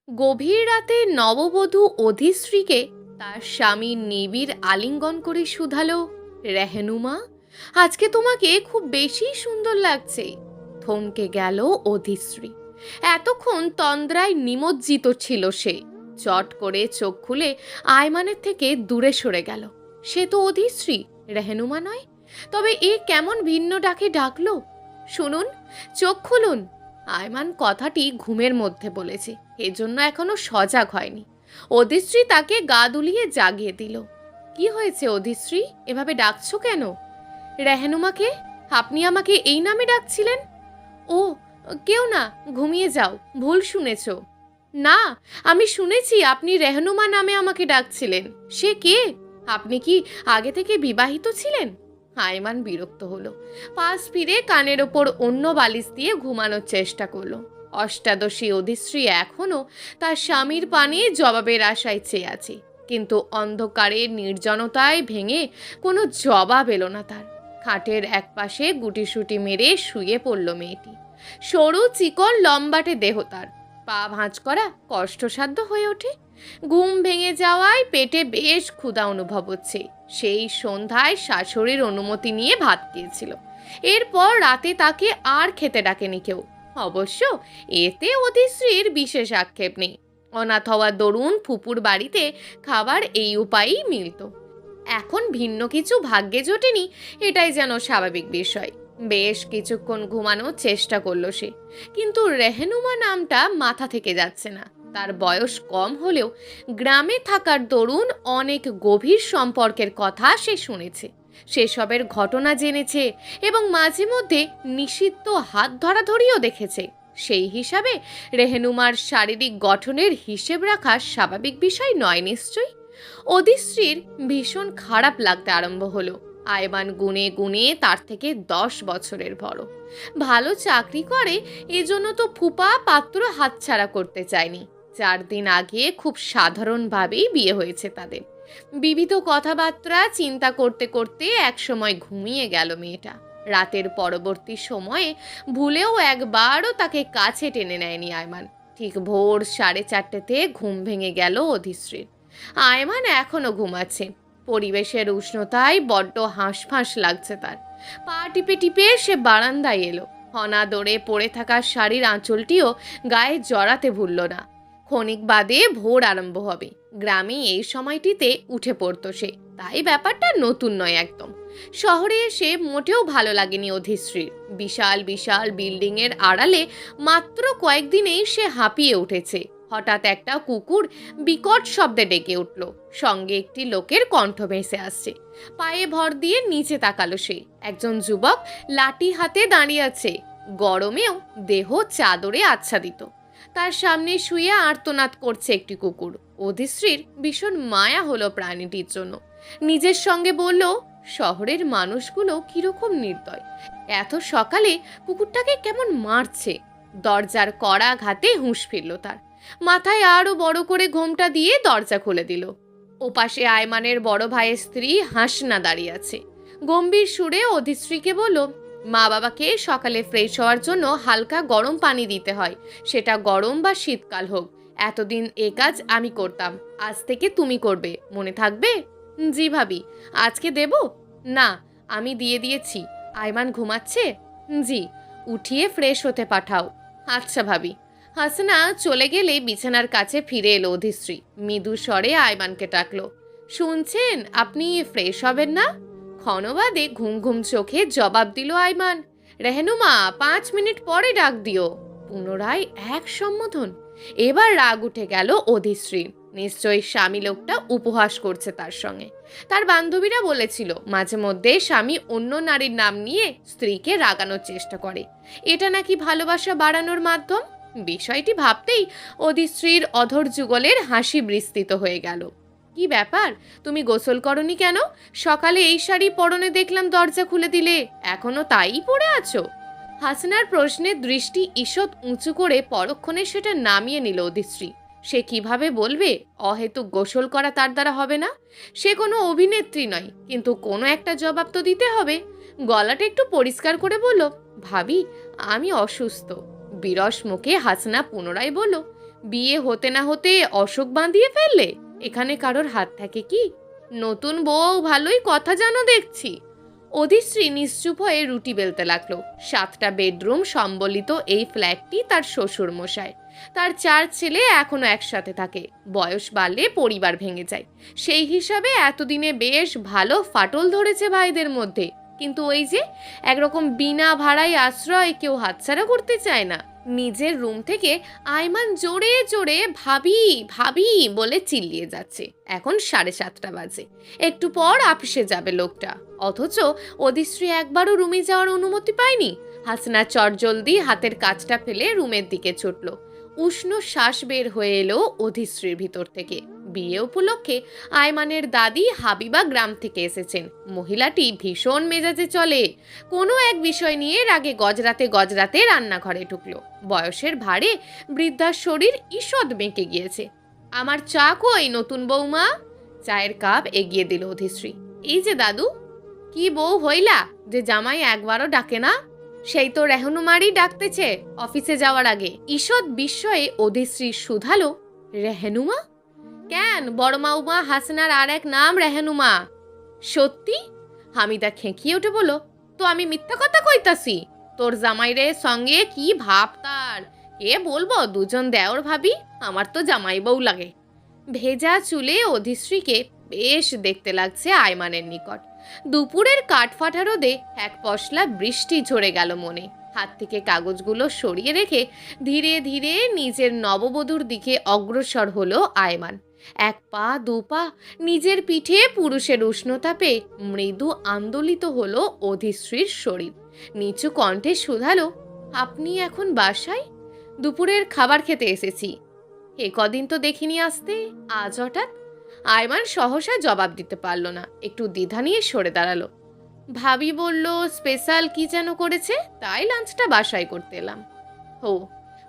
গভীর রাতে নববধূ অধিশ্রীকে তার স্বামী নিবিড় আলিঙ্গন করে শুধালো, রেহনুমা, আজকে তোমাকে খুব বেশি সুন্দর লাগছে। থমকে গেল অধিশ্রী। এতক্ষণ তন্দ্রায় নিমজ্জিত ছিল সে। চট করে চোখ খুলে আয়মানের থেকে দূরে সরে গেল। সে তো অধিশ্রী, রেহনুমা নয়। তবে এ কেমন ভিন্ন ডাকে ডাকলো? শুনুন, চোখ খুলুন। আয়মান কথাটি ঘুমের মধ্যে বলেছে, এজন্য এখনো সজাগ হয়নি। অধিশ্রী তাকে গা দুলিয়ে জাগিয়ে দিল। কি হয়েছে অধিশ্রী, এভাবে ডাকছো কেন? রেহনুমাকে? আপনি আমাকে এই নামে ডাকছিলেন? ও, কেউ না, ঘুমিয়ে যাও, ভুল শুনেছ। না, আমি শুনেছি আপনি রেহনুমা নামে আমাকে ডাকছিলেন। সে কে? আপনি কি আগে থেকে বিবাহিত ছিলেন? আয়মান বিরক্ত হলো। পাশ ফিরে কানের ওপর অন্য বালিশ দিয়ে ঘুমানোর চেষ্টা করলো। অষ্টাদশী অধিশ্রী এখনও তার স্বামীর পানে জবাবের আশায় চেয়ে আছে, কিন্তু অন্ধকারের নির্জনতায় ভেঙে কোনো জবাব এলো না তার। খাটের একপাশে গুটিসুটি মেরে শুয়ে পড়ল মেয়েটি। সরু চিকন লম্বাটে দেহ তার, পা ভাঁজ করা কষ্টসাধ্য হয়ে ওঠে। ঘুম ভেঙে যাওয়ায় পেটে বেশ ক্ষুধা অনুভব হচ্ছে। সেই সন্ধ্যায় শাশুড়ির অনুমতি নিয়ে ভাত খেয়েছিল। এরপর রাতে তাকে আর খেতে ডাকেনি কেউ। অবশ্য এতে অধিশ্রীর বিশেষ আক্ষেপ নেই। অনাথ হওয়া দরুন ফুপুর বাড়িতে খাবার এই উপায়েই মিলত। এখন ভিন্ন কিছু ভাগ্যে জোটেনি, এটাই যেন স্বাভাবিক বিষয়। বেশ কিছুক্ষণ ঘুমানোর চেষ্টা করলো সে, কিন্তু রেহনুমা নামটা মাথা থেকে যাচ্ছে না। তার বয়স কম হলেও গ্রামে থাকার দরুন অনেক গভীর সম্পর্কের কথা সে শুনেছে, সেসবের ঘটনা জেনেছে এবং মাঝে মধ্যে নিষিদ্ধ হাত ধরাধরিও দেখেছে। সেই হিসাবে রেহনুমার শারীরিক গঠনের হিসেব রাখা স্বাভাবিক বিষয় নয় নিশ্চয়ই। অধিশ্রীর ভীষণ খারাপ লাগতে আরম্ভ হলো। আয়মান গুনে গুনে তার থেকে 10 বছরের বড়, ভালো চাকরি করে, এজন্য তো ফুপা পাত্র হাতছাড়া করতে চায়নি। 4 দিন আগে খুব সাধারণভাবেই বিয়ে হয়েছে তাদের। বিবিধ কথাবার্তা চিন্তা করতে করতে একসময় ঘুমিয়ে গেল মেয়েটা। রাতের পরবর্তী সময়ে ভুলেও একবারও তাকে কাছে টেনে নেয়নি আয়মান। ঠিক ভোর 4:30তে ঘুম ভেঙে গেল অধিশ্রীর। আয়মান এখনো ঘুমাচ্ছে। পরিবেশের উষ্ণতায় বড্ড হাঁসফাঁস লাগছে তার। পা টিপে টিপে সে বারান্দায় এলো। অনাদরে পড়ে থাকা শাড়ির আঁচলটিও গায়ে জড়াতে ভুলল না। ক্ষণিক বাদে ভোর আরম্ভ হবে। গ্রামে এই সময়টিতে উঠে পড়তো সে, তাই ব্যাপারটা নতুন নয় একদম। শহরে এসে মোটেও ভালো লাগেনি অধিশ্রীর। বিশাল বিশাল বিল্ডিংয়ের আড়ালে মাত্র কয়েকদিনেই সে হাঁপিয়ে উঠেছে। হঠাৎ একটা কুকুর বিকট শব্দে ডেকে উঠল। সঙ্গে একটি লোকের কণ্ঠ ভেসে আসছে। পায়ে ভর দিয়ে নিচে তাকালো সে। একজন যুবক লাঠি হাতে দাঁড়িয়ে আছে, গরমেও দেহ চাদরে আচ্ছাদিত। তার সামনে শুয়ে আর্তনাদ করছে একটি কুকুর। অধিশ্রীর ভীষণ মায়া হলো প্রাণীটির জন্য। নিজের সঙ্গে বলল, শহরের মানুষগুলো কিরকম নির্দয়, এত সকালে কুকুরটাকে কেমন মারছে। দরজার কড়া ঘাতে হুঁশ ফিরল তার। মাথায় আরো বড় করে ঘোমটা দিয়ে দরজা খুলে দিল। ওপাশে আয়মানের বড় ভাইয়ের স্ত্রী হাসনা দাঁড়িয়ে আছে। গম্ভীর সুরে অধিশ্রীকে বলল, মা বাবাকে সকালে ফ্রেশ হওয়ার জন্য হালকা গরম পানি দিতে হয়, সেটা গরম বা শীতকাল হোক। এতদিন এ কাজ আমি করতাম, আজ থেকে তুমি করবে, মনে থাকবে? জি ভাবি। আজকে দেব? না, আমি দিয়ে দিয়েছি। আয়মান ঘুমাচ্ছে? জি। উঠিয়ে ফ্রেশ হতে পাঠাও। আচ্ছা ভাবি। হাসনা চলে গেলে বিছানার কাছে ফিরে এলো অধিশ্রী। মৃদু স্বরে আয়মানকে ডাকলো, শুনছেন, আপনি ফ্রেশ হবেন না? ক্ষণবাদে ঘুম ঘুম চোখে জবাব দিল আয়মান, রেহনুমা 5 মিনিট পরে ডাক দিও। পুনরায় এক সম্বোধন। এবার রাগ উঠে গেল অধিশ্রীর। নিশ্চয়ই স্বামী লোকটা উপহাস করছে তার সঙ্গে। তার বান্ধবীরা বলেছিল মাঝে মধ্যে স্বামী অন্য নারীর নাম নিয়ে স্ত্রীকে রাগানোর চেষ্টা করে, এটা নাকি ভালোবাসা বাড়ানোর মাধ্যম। বিষয়টি ভাবতেই অধিশ্রীর অধর যুগলের হাসি বিস্তৃত হয়ে গেল। কি ব্যাপার, তুমি গোসল করনি কেন? সকালে এই শাড়ি পরনে দেখলাম দরজা খুলে দিলে, এখনো তাই পরে আছো? হাসনার প্রশ্নে দৃষ্টি ঈষৎ উঁচু করে পরক্ষণে সেটা নামিয়ে নিল অধিশ্রী। সে কিভাবে বলবে অহেতুক গোসল করা তার দ্বারা হবে না? সে কোনো অভিনেত্রী নয়, কিন্তু কোনো একটা জবাব তো দিতে হবে। গলাটা একটু পরিষ্কার করে বলল, ভাবি, আমি অসুস্থ। বিরস মুখে হাসনা পুনরায় বলল, বিয়ে হতে না হতে অসুখ বাঁধিয়ে ফেললে। এখানে কারোর হাত থাকে কি? নতুন বউ ভালোই কথা জানো দেখছি। অধিশ্রী নিশ্চুপ হয়ে রুটি বেলতে লাগলো। 7টা বেডরুম সম্বলিত এই ফ্ল্যাটটি তার শ্বশুর মশাই। তার 4 ছেলে এখনো একসাথে থাকে। বয়স বাড়লে পরিবার ভেঙে যায়, সেই হিসাবে এতদিনে বেশ ভালো ফাটল ধরেছে ভাইদের মধ্যে। কিন্তু ওই যে একরকম বিনা ভাড়ায় আশ্রয় কেউ হাতছাড়া করতে চায় না। নিজের রুম থেকে আয়মান জোরে জোরে ভাবি ভাবি বলে চিল্লিয়ে যাচ্ছে। এখন 7:30 বাজে, একটু পর অফিসে যাবে লোকটা। অথচ অধিশ্রী একবারও রুমে যাওয়ার অনুমতি পায়নি। হাসনা চটজলদি হাতের কাজটা ফেলে রুমের দিকে ছুটল। উষ্ণ শ্বাস বের হয়ে এলো অধিশ্রীর ভিতর থেকে। বিয়ে উপলক্ষে আয়মানের দাদি হাবিবা গ্রাম থেকে এসেছেন। মহিলাটি ভীষণ মেজাজে চলে। কোনো এক বিষয় নিয়ে রাগে গজরাতে গজরাতে রান্নাঘরে ঢুকলো। বয়সের ভারে বৃদ্ধার শরীর ঈষৎ বেঁকে গিয়েছে। আমার চা কই নতুন বৌমা? চায়ের কাপ এগিয়ে দিল অধিশ্রী। এই যে দাদু। কি বউ হইলা যে জামাই একবারও ডাকে না? সেই তো রেহনুমারই ডাকতেছে অফিসে যাওয়ার আগে। ঈষৎ বিস্ময়ে অধিশ্রী শুধালো, রেহনুমা? কেন, বড় মাউমা হাসনার আর এক নাম রেহনুমা। সত্যি? হামিদা খেঁকিয়ে উঠে বলল, তো আমি মিথ্যা কথা কইতাছি? তোর জামাইরে সঙ্গে কি ভাব তার! কে বলবো, দুজন দেওর ভাবি। আমার তো জামাই বউ লাগে। ভেজা চুলে অধিশ্রীকে বেশ দেখতে লাগছে আয়মানের নিকট। দুপুরের কাঠফাটা রোদে এক পশলা বৃষ্টি ঝরে গেল মনে। হাত থেকে কাগজগুলো সরিয়ে রেখে ধীরে ধীরে নিজের নববধূর দিকে অগ্রসর হলো আয়মান। 1 পা 2 পা নিজের পিঠে পুরুষের উষ্ণতাপে মৃদু আন্দোলিত হলো অধিশ্রীর শরীর। নিচু কণ্ঠে শুধালো, আপনি এখন বাসায়? দুপুরের খাবার খেতে এসেছি। এ কদিন তো দেখিনি আসতে, আজ হঠাৎ? আয়মান সহসা জবাব দিতে পারল না, একটু দ্বিধা নিয়ে সরে দাঁড়ালো। ভাবি বলল স্পেশাল কি যেন করেছে, তাই লাঞ্চটা বাসায় করতে এলাম। ও।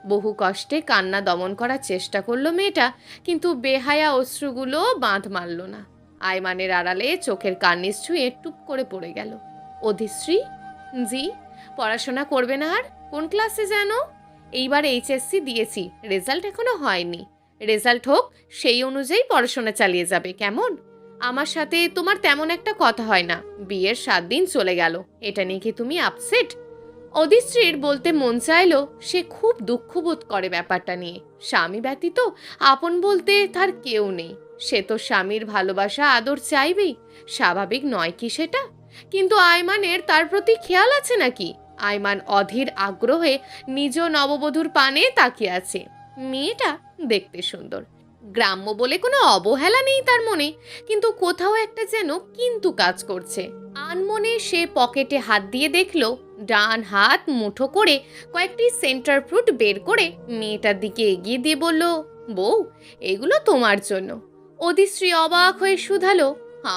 বহু কষ্টে কান্না দমন করার চেষ্টা করলো মেয়েটা, কিন্তু বেহায়া অশ্রুগুলো বাঁধ মারল না। আয়মানের আড়ালে চোখের কার্নিশ ছুঁয়ে টুপ করে পড়ে গেল। অধিশ্রী? জি। পড়াশোনা করবে না আর? কোন ক্লাসে যেন? এইবার এইচএসসি দিয়েছি, রেজাল্ট এখনো হয়নি। রেজাল্ট হোক, সেই অনুযায়ী পড়াশোনা চালিয়ে যাবে, কেমন? আমার সাথে তোমার তেমন একটা কথা হয় না। বিয়ের 7 দিন চলে গেল, এটা নিয়ে কি তুমি আপসেট? অধিশ্রীর বলতে মন চাইলো সে খুব দুঃখ বোধ করে ব্যাপারটা নিয়ে। স্বামী ব্যতীত আপন বলতে তার কেউ নেই। সে তো স্বামীর ভালোবাসা আদর চাইবেই, স্বাভাবিক নয় কি সেটা? কিন্তু আয়মানের তার প্রতি খেয়াল আছে নাকি? আয়মান অধীর আগ্রহে নিজ নববধূর পানে তাকিয়ে আছে। মেয়েটা দেখতে সুন্দর, গ্রাম্য বলে কোনো অবহেলা নেই তার মনে, কিন্তু কোথাও একটা যেন কিন্তু কাজ করছে। আনমনে সে পকেটে হাত দিয়ে দেখলো, ডান হাত মুঠো করে কয়েকটি সেন্টার ফ্রুট বের করে মেয়েটার দিকে এগিয়ে দিয়ে বলল, বউ, এগুলো তোমার জন্য। অধিশ্রী অবাক হয়ে শুধালো,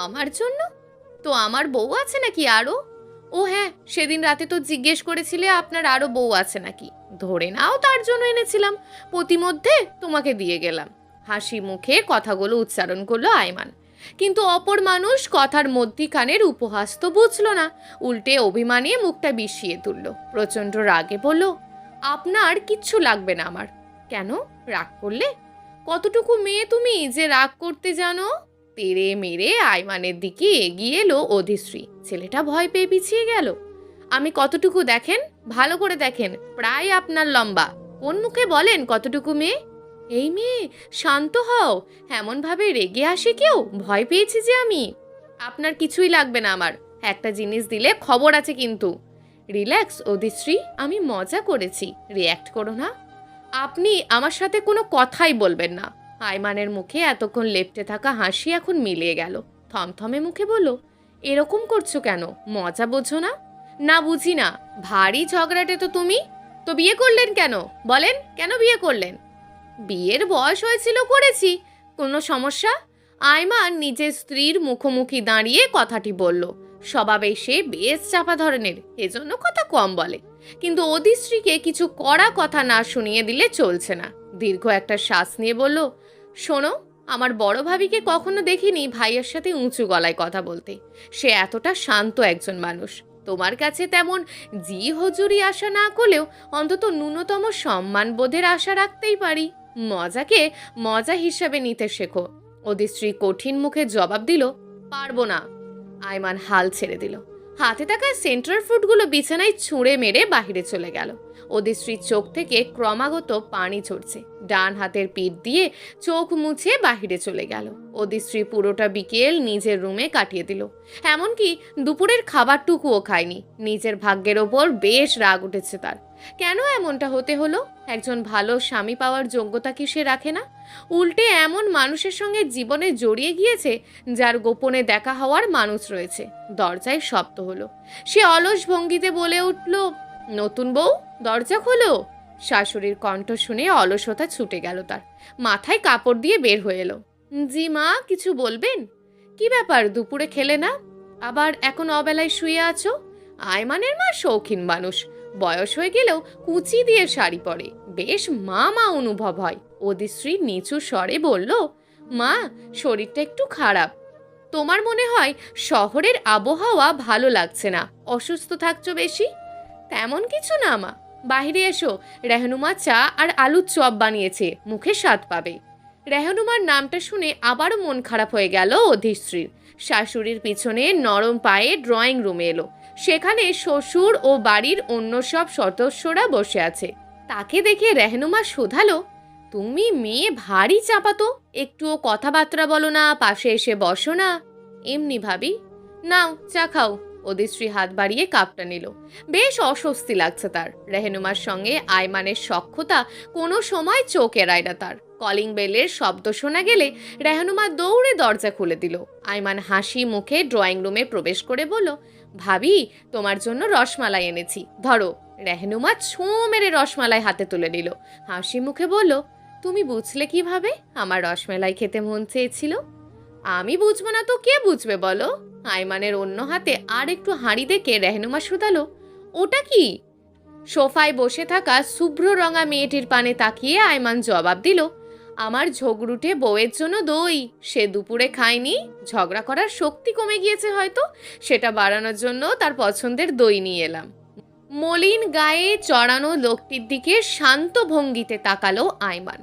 আমার জন্য? তো আমার বউ আছে নাকি আরো? ও হ্যাঁ, সেদিন রাতে তো জিজ্ঞেস করেছিলে আপনার আরো বউ আছে নাকি। ধরে নাও তার জন্য এনেছিলাম, প্রতিমধ্যে তোমাকে দিয়ে গেলাম। হাসি মুখে কথাগুলো উচ্চারণ করলো আয়মান। কিন্তু অপর মানুষ কথার মধ্যিখানের উপহাস তো বুঝলো না, উল্টে অভিমানে মুখটা বিষিয়ে তুলল। প্রচণ্ড রাগে বলল, আপনার কিচ্ছু লাগবে না আমার। কেন, রাগ করলে? কতটুকু মেয়ে তুমি যে রাগ করতে জানো? তেড়ে মেরে আয়মানের দিকে এগিয়ে এলো অধিশ্রী। ছেলেটা ভয় পেয়ে পিছিয়ে গেল। আমি কতটুকু দেখেন, ভালো করে দেখেন, প্রায় আপনার লম্বা। কোন মুখে বলেন কতটুকু মেয়ে? এই মেয়ে, শান্ত হও। এমনভাবে রেগে আসে কেউ? ভয় পেয়েছি যে আমি। আপনার কিছুই লাগবে না আমার। একটা জিনিস দিলে খবর আছে কিন্তু। রিল্যাক্স অধিশ্রী, আমি মজা করেছি, রিয়্যাক্ট করো না। আপনি আমার সাথে কোনো কথাই বলবেন না। আয়মানের মুখে এতক্ষণ লেপ্টে থাকা হাসি এখন মিলিয়ে গেল। থমথমে মুখে বলল, এরকম করছো কেন? মজা বোঝো না? না, বুঝি না। ভারী ঝগড়াটে তো তুমি। তো বিয়ে করলেন কেন? বলেন, কেন বিয়ে করলেন? বিয়ের বয়স হয়েছিল, করেছি। কোনো সমস্যা? আয়মান নিজের স্ত্রীর মুখোমুখি দাঁড়িয়ে কথাটি বলল। স্বভাবে সে বেশ চাপা ধরনের, এজন্য কথা কম বলে। কিন্তু অধিশ্রীকে কিছু কড়া কথা না শুনিয়ে দিলে চলছে না। দীর্ঘ একটা শ্বাস নিয়ে বলল, শোনো, আমার বড় ভাবিকে কখনো দেখিনি ভাইয়ের সাথে উঁচু গলায় কথা বলতে। সে এতটা শান্ত একজন মানুষ। তোমার কাছে তেমন জি হজুরি আশা না করলেও অন্তত ন্যূনতম সম্মানবোধের আশা রাখতেই পারি। মজাকে মজা হিসাবে নিতে শেখো। ওদের স্ত্রী কঠিন মুখে জবাব দিল, পারবো না। আয়মান হাল ছেড়ে দিল। হাতে থাকা সেন্ট্রাল ফ্রুটগুলো বিছানায় ছুঁড়ে মেরে বাহিরে চলে গেল। ওদের স্ত্রীর চোখ থেকে ক্রমাগত পানি ঝরছে। ডান হাতের পিঠ দিয়ে চোখ মুছে বাহিরে চলে গেল। ওদের স্ত্রী পুরোটা বিকেল নিজের রুমে কাটিয়ে দিল। এমনকি দুপুরের খাবারটুকুও খায়নি। নিজের ভাগ্যের ওপর বেশ রাগ উঠেছে তার। কেন এমনটা হতে হলো? একজন ভালো স্বামী পাওয়ার যোগ্যতা কি সে রাখে না? উল্টে এমন মানুষের সঙ্গে জীবনে জড়িয়ে গিয়েছে যার গোপনে দেখা হওয়ার মানুষ রয়েছে। দরজায় শব্দ হলো। সে অলস ভঙ্গিতে বলে উঠল, নতুন বউ, দরজা খোলো। শাশুড়ির কণ্ঠ শুনে অলসতা ছুটে গেল তার। মাথায় কাপড় দিয়ে বের হয়ে এলো। জি মা, কিছু বলবেন? কি ব্যাপার, দুপুরে খেলে না? আবার এখন অবেলায় শুয়ে আছো? আয়মানের মা শৌখিন মানুষ। বয়স হয়ে গেলেও কুচি দিয়ে শাড়ি পরে। বেশ মা মা অনুভব হয়। ওদের স্ত্রী নিচু স্বরে বলল, মা, শরীরটা একটু খারাপ। তোমার মনে হয় শহরের আবহাওয়া ভালো লাগছে না, অসুস্থ থাকছো বেশি? তেমন কিছু না মা। বাইরে এসো, রেহনুমা চা আর আলুর চপ বানিয়েছে, মুখে স্বাদ পাবে। রেহনুমার নামটা শুনে আবারও মন খারাপ হয়ে গেল অধিস্ত্রীর। শাশুড়ির পিছনে নরম পায়ে ড্রয়িং রুমে এলো। সেখানে শ্বশুর ও বাড়ির অন্য সব সদস্যরা বসে আছে। তাকে দেখে রেহনুমা শোধালো, তুমি মেয়ে ভারী চাপাতো, একটুও কথাবার্তা বলো না, পাশে এসে বসো না। এমনি ভাবি। নাও চা খাও। অদিশ্রী হাত বাড়িয়ে কাপটা নিল। বেশ অস্বস্তি লাগছে তার। রেহনুমার সঙ্গে আয়মানের সখ্যতা কোনো সময় চোখ এড়ায় না তার। কলিং বেলের শব্দ শোনা গেলে রেহনুমা দৌড়ে দরজা খুলে দিল। আয়মান হাসি মুখে ড্রয়িং রুমে প্রবেশ করে বলল, ভাবি, তোমার জন্য রসমালাই এনেছি, ধরো। রেহনুমা ছোঁ মেরে রসমালাই হাতে তুলে নিল। হাসি মুখে বলল, তুমি বুঝলে কিভাবে আমার রসমালাই খেতে মন চেয়েছিল? আমি বুঝবো না তো কে বুঝবে বলো? আয়মানের অন্য হাতে আর একটু হাঁড়ি দেখে রেহনুমা শুধালো, ওটা কি? সোফায় বসে থাকা শুভ্র রঙা মেয়েটির পানে তাকিয়ে আয়মান জবাব দিল, আমার ঝগড়ুটে বউয়ের জন্য দই। সে দুপুরে খায়নি, ঝগড়া করার শক্তি কমে গিয়েছে হয়তো, সেটা বাড়ানোর জন্য তার পছন্দের দই নিয়ে এলাম। মলিন গায়ে চড়ানো লোকটির দিকে শান্ত ভঙ্গিতে তাকালো আয়মান।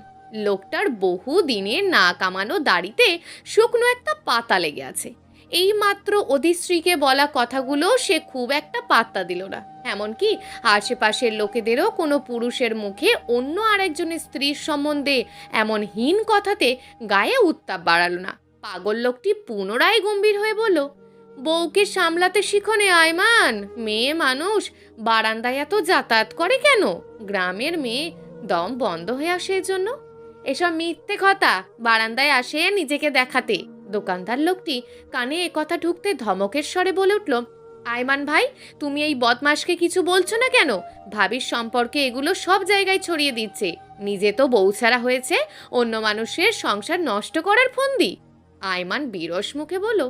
লোকটার বহু দিনের না কামানো দাড়িতে শুকনো একটা পাতা লেগে আছে। এই মাত্র অধিস্ত্রীকে বলা কথাগুলো সে খুব একটা পাত্তা দিল না। এমনকি আশেপাশের লোকেদেরও কোনো পুরুষের মুখে অন্য আরেকজনের স্ত্রীর সম্বন্ধে এমন হীন কথাতে গায়ে উত্তাপ বাড়ালো না। পাগল লোকটি পুনরায় গম্ভীর হয়ে বলল, বউকে সামলাতে শিখনে আয়মান, মেয়ে মানুষ বারান্দায় এত যাতায়াত করে কেন? গ্রামের মেয়ে দম বন্ধ হয়ে আসে এজন্য। এসব মিথ্যে কথা, বারান্দায় আসে নিজেকে দেখাতে। দোকানদার লোকটি কানে একথা ঢুকতে ধমকের স্বরে বলে উঠল, আয়মান ভাই, তুমি এই বদমাশকে কিছু বলছো না কেন? ভাবির সম্পর্কে এগুলো সব জায়গায় ছড়িয়ে দিচ্ছে। নিজে তো বউ ছাড়া হয়েছে, অন্য মানুষের সংসার নষ্ট করার ফন্দি। আয়মান বিরস মুখে বলল,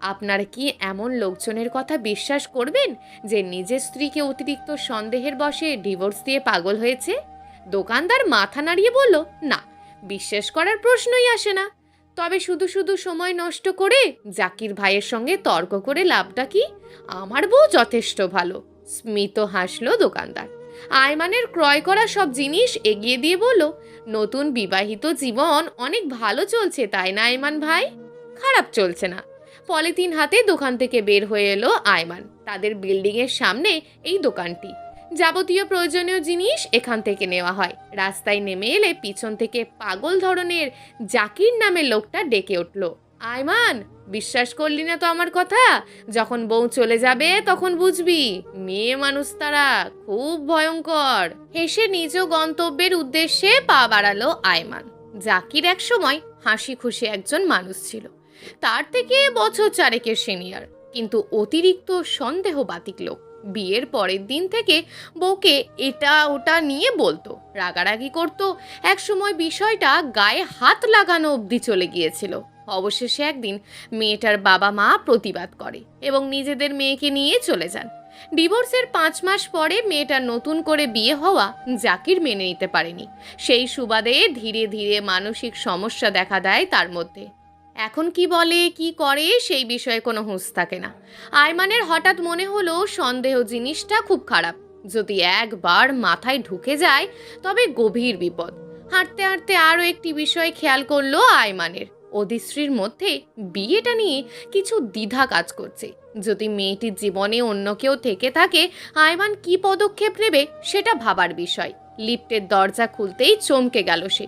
আপনারা কি এমন লোকজনের কথা বিশ্বাস করবেন যে নিজের স্ত্রীকে অতিরিক্ত সন্দেহের বশে ডিভোর্স দিয়ে পাগল হয়েছে? দোকানদার মাথা নাড়িয়ে বলল, না, বিশ্বাস করার প্রশ্নই আসে না। তবে শুধু শুধু সময় নষ্ট করে জাকির ভাইয়ের সঙ্গে তর্ক করে লাভটা কি? আমার বউ যথেষ্ট ভালো। স্মিত হাসলো দোকানদার। আয়মানের ক্রয় করা সব জিনিস এগিয়ে দিয়ে বলল, নতুন বিবাহিত জীবন অনেক ভালো চলছে তাই না আয়মান ভাই? খারাপ চলছে না। পলিথিন হাতে দোকান থেকে বের হয়ে এলো আয়মান। তাদের বিল্ডিংয়ের সামনে এই দোকানটি। যাবতীয় প্রয়োজনীয় জিনিস এখান থেকে নেওয়া হয়। রাস্তায় নেমে এলে পিছন থেকে পাগল ধরনের জাকির নামের লোকটা ডেকে উঠল, আয়মান, বিশ্বাস করলি না তো আমার কথা? যখন বউ চলে যাবে তখন বুঝবি, মেয়ে মানুষ তারা খুব ভয়ঙ্কর। হেসে নিজ গন্তব্যের উদ্দেশ্যে পা বাড়ালো আয়মান। জাকির এক সময় হাসি খুশি একজন মানুষ ছিল। তার থেকে বছর চারেকের সিনিয়র, কিন্তু অতিরিক্ত সন্দেহবাতিক লোক। বিয়ের পরের দিন থেকে বউকে এটা ওটা নিয়ে বলতো, রাগারাগি করতো। একসময় বিষয়টা গায়ে হাত লাগানো অবধি চলে গিয়েছিল। অবশেষে একদিন মেয়েটার বাবা মা প্রতিবাদ করে এবং নিজেদের মেয়েকে নিয়ে চলে যান। ডিভোর্সের 5 মাস পরে মেয়েটার নতুন করে বিয়ে হওয়া জাকির মেনে নিতে পারেনি। সেই সুবাদে ধীরে ধীরে মানসিক সমস্যা দেখা দেয় তার মধ্যে। এখন কি বলে কি করে সেই বিষয়ে কোনো হুঁশ থাকে না। আয়মানের হঠাৎ মনে হলো সন্দেহ জিনিসটা খুব খারাপ। যদি একবার মাথায় ঢুকে যায় তবে গভীর বিপদ। হাঁটতে হাঁটতে আরও একটি বিষয় খেয়াল করলো আয়মানের। অধিশ্রীর মধ্যে বিয়েটা নিয়ে কিছু দ্বিধা কাজ করছে। যদি মেয়েটির জীবনে অন্য কেউ থেকে থাকে, আয়মান কি পদক্ষেপ নেবে সেটা ভাবার বিষয়। লিফটের দরজা খুলতেই চমকে গেল সে।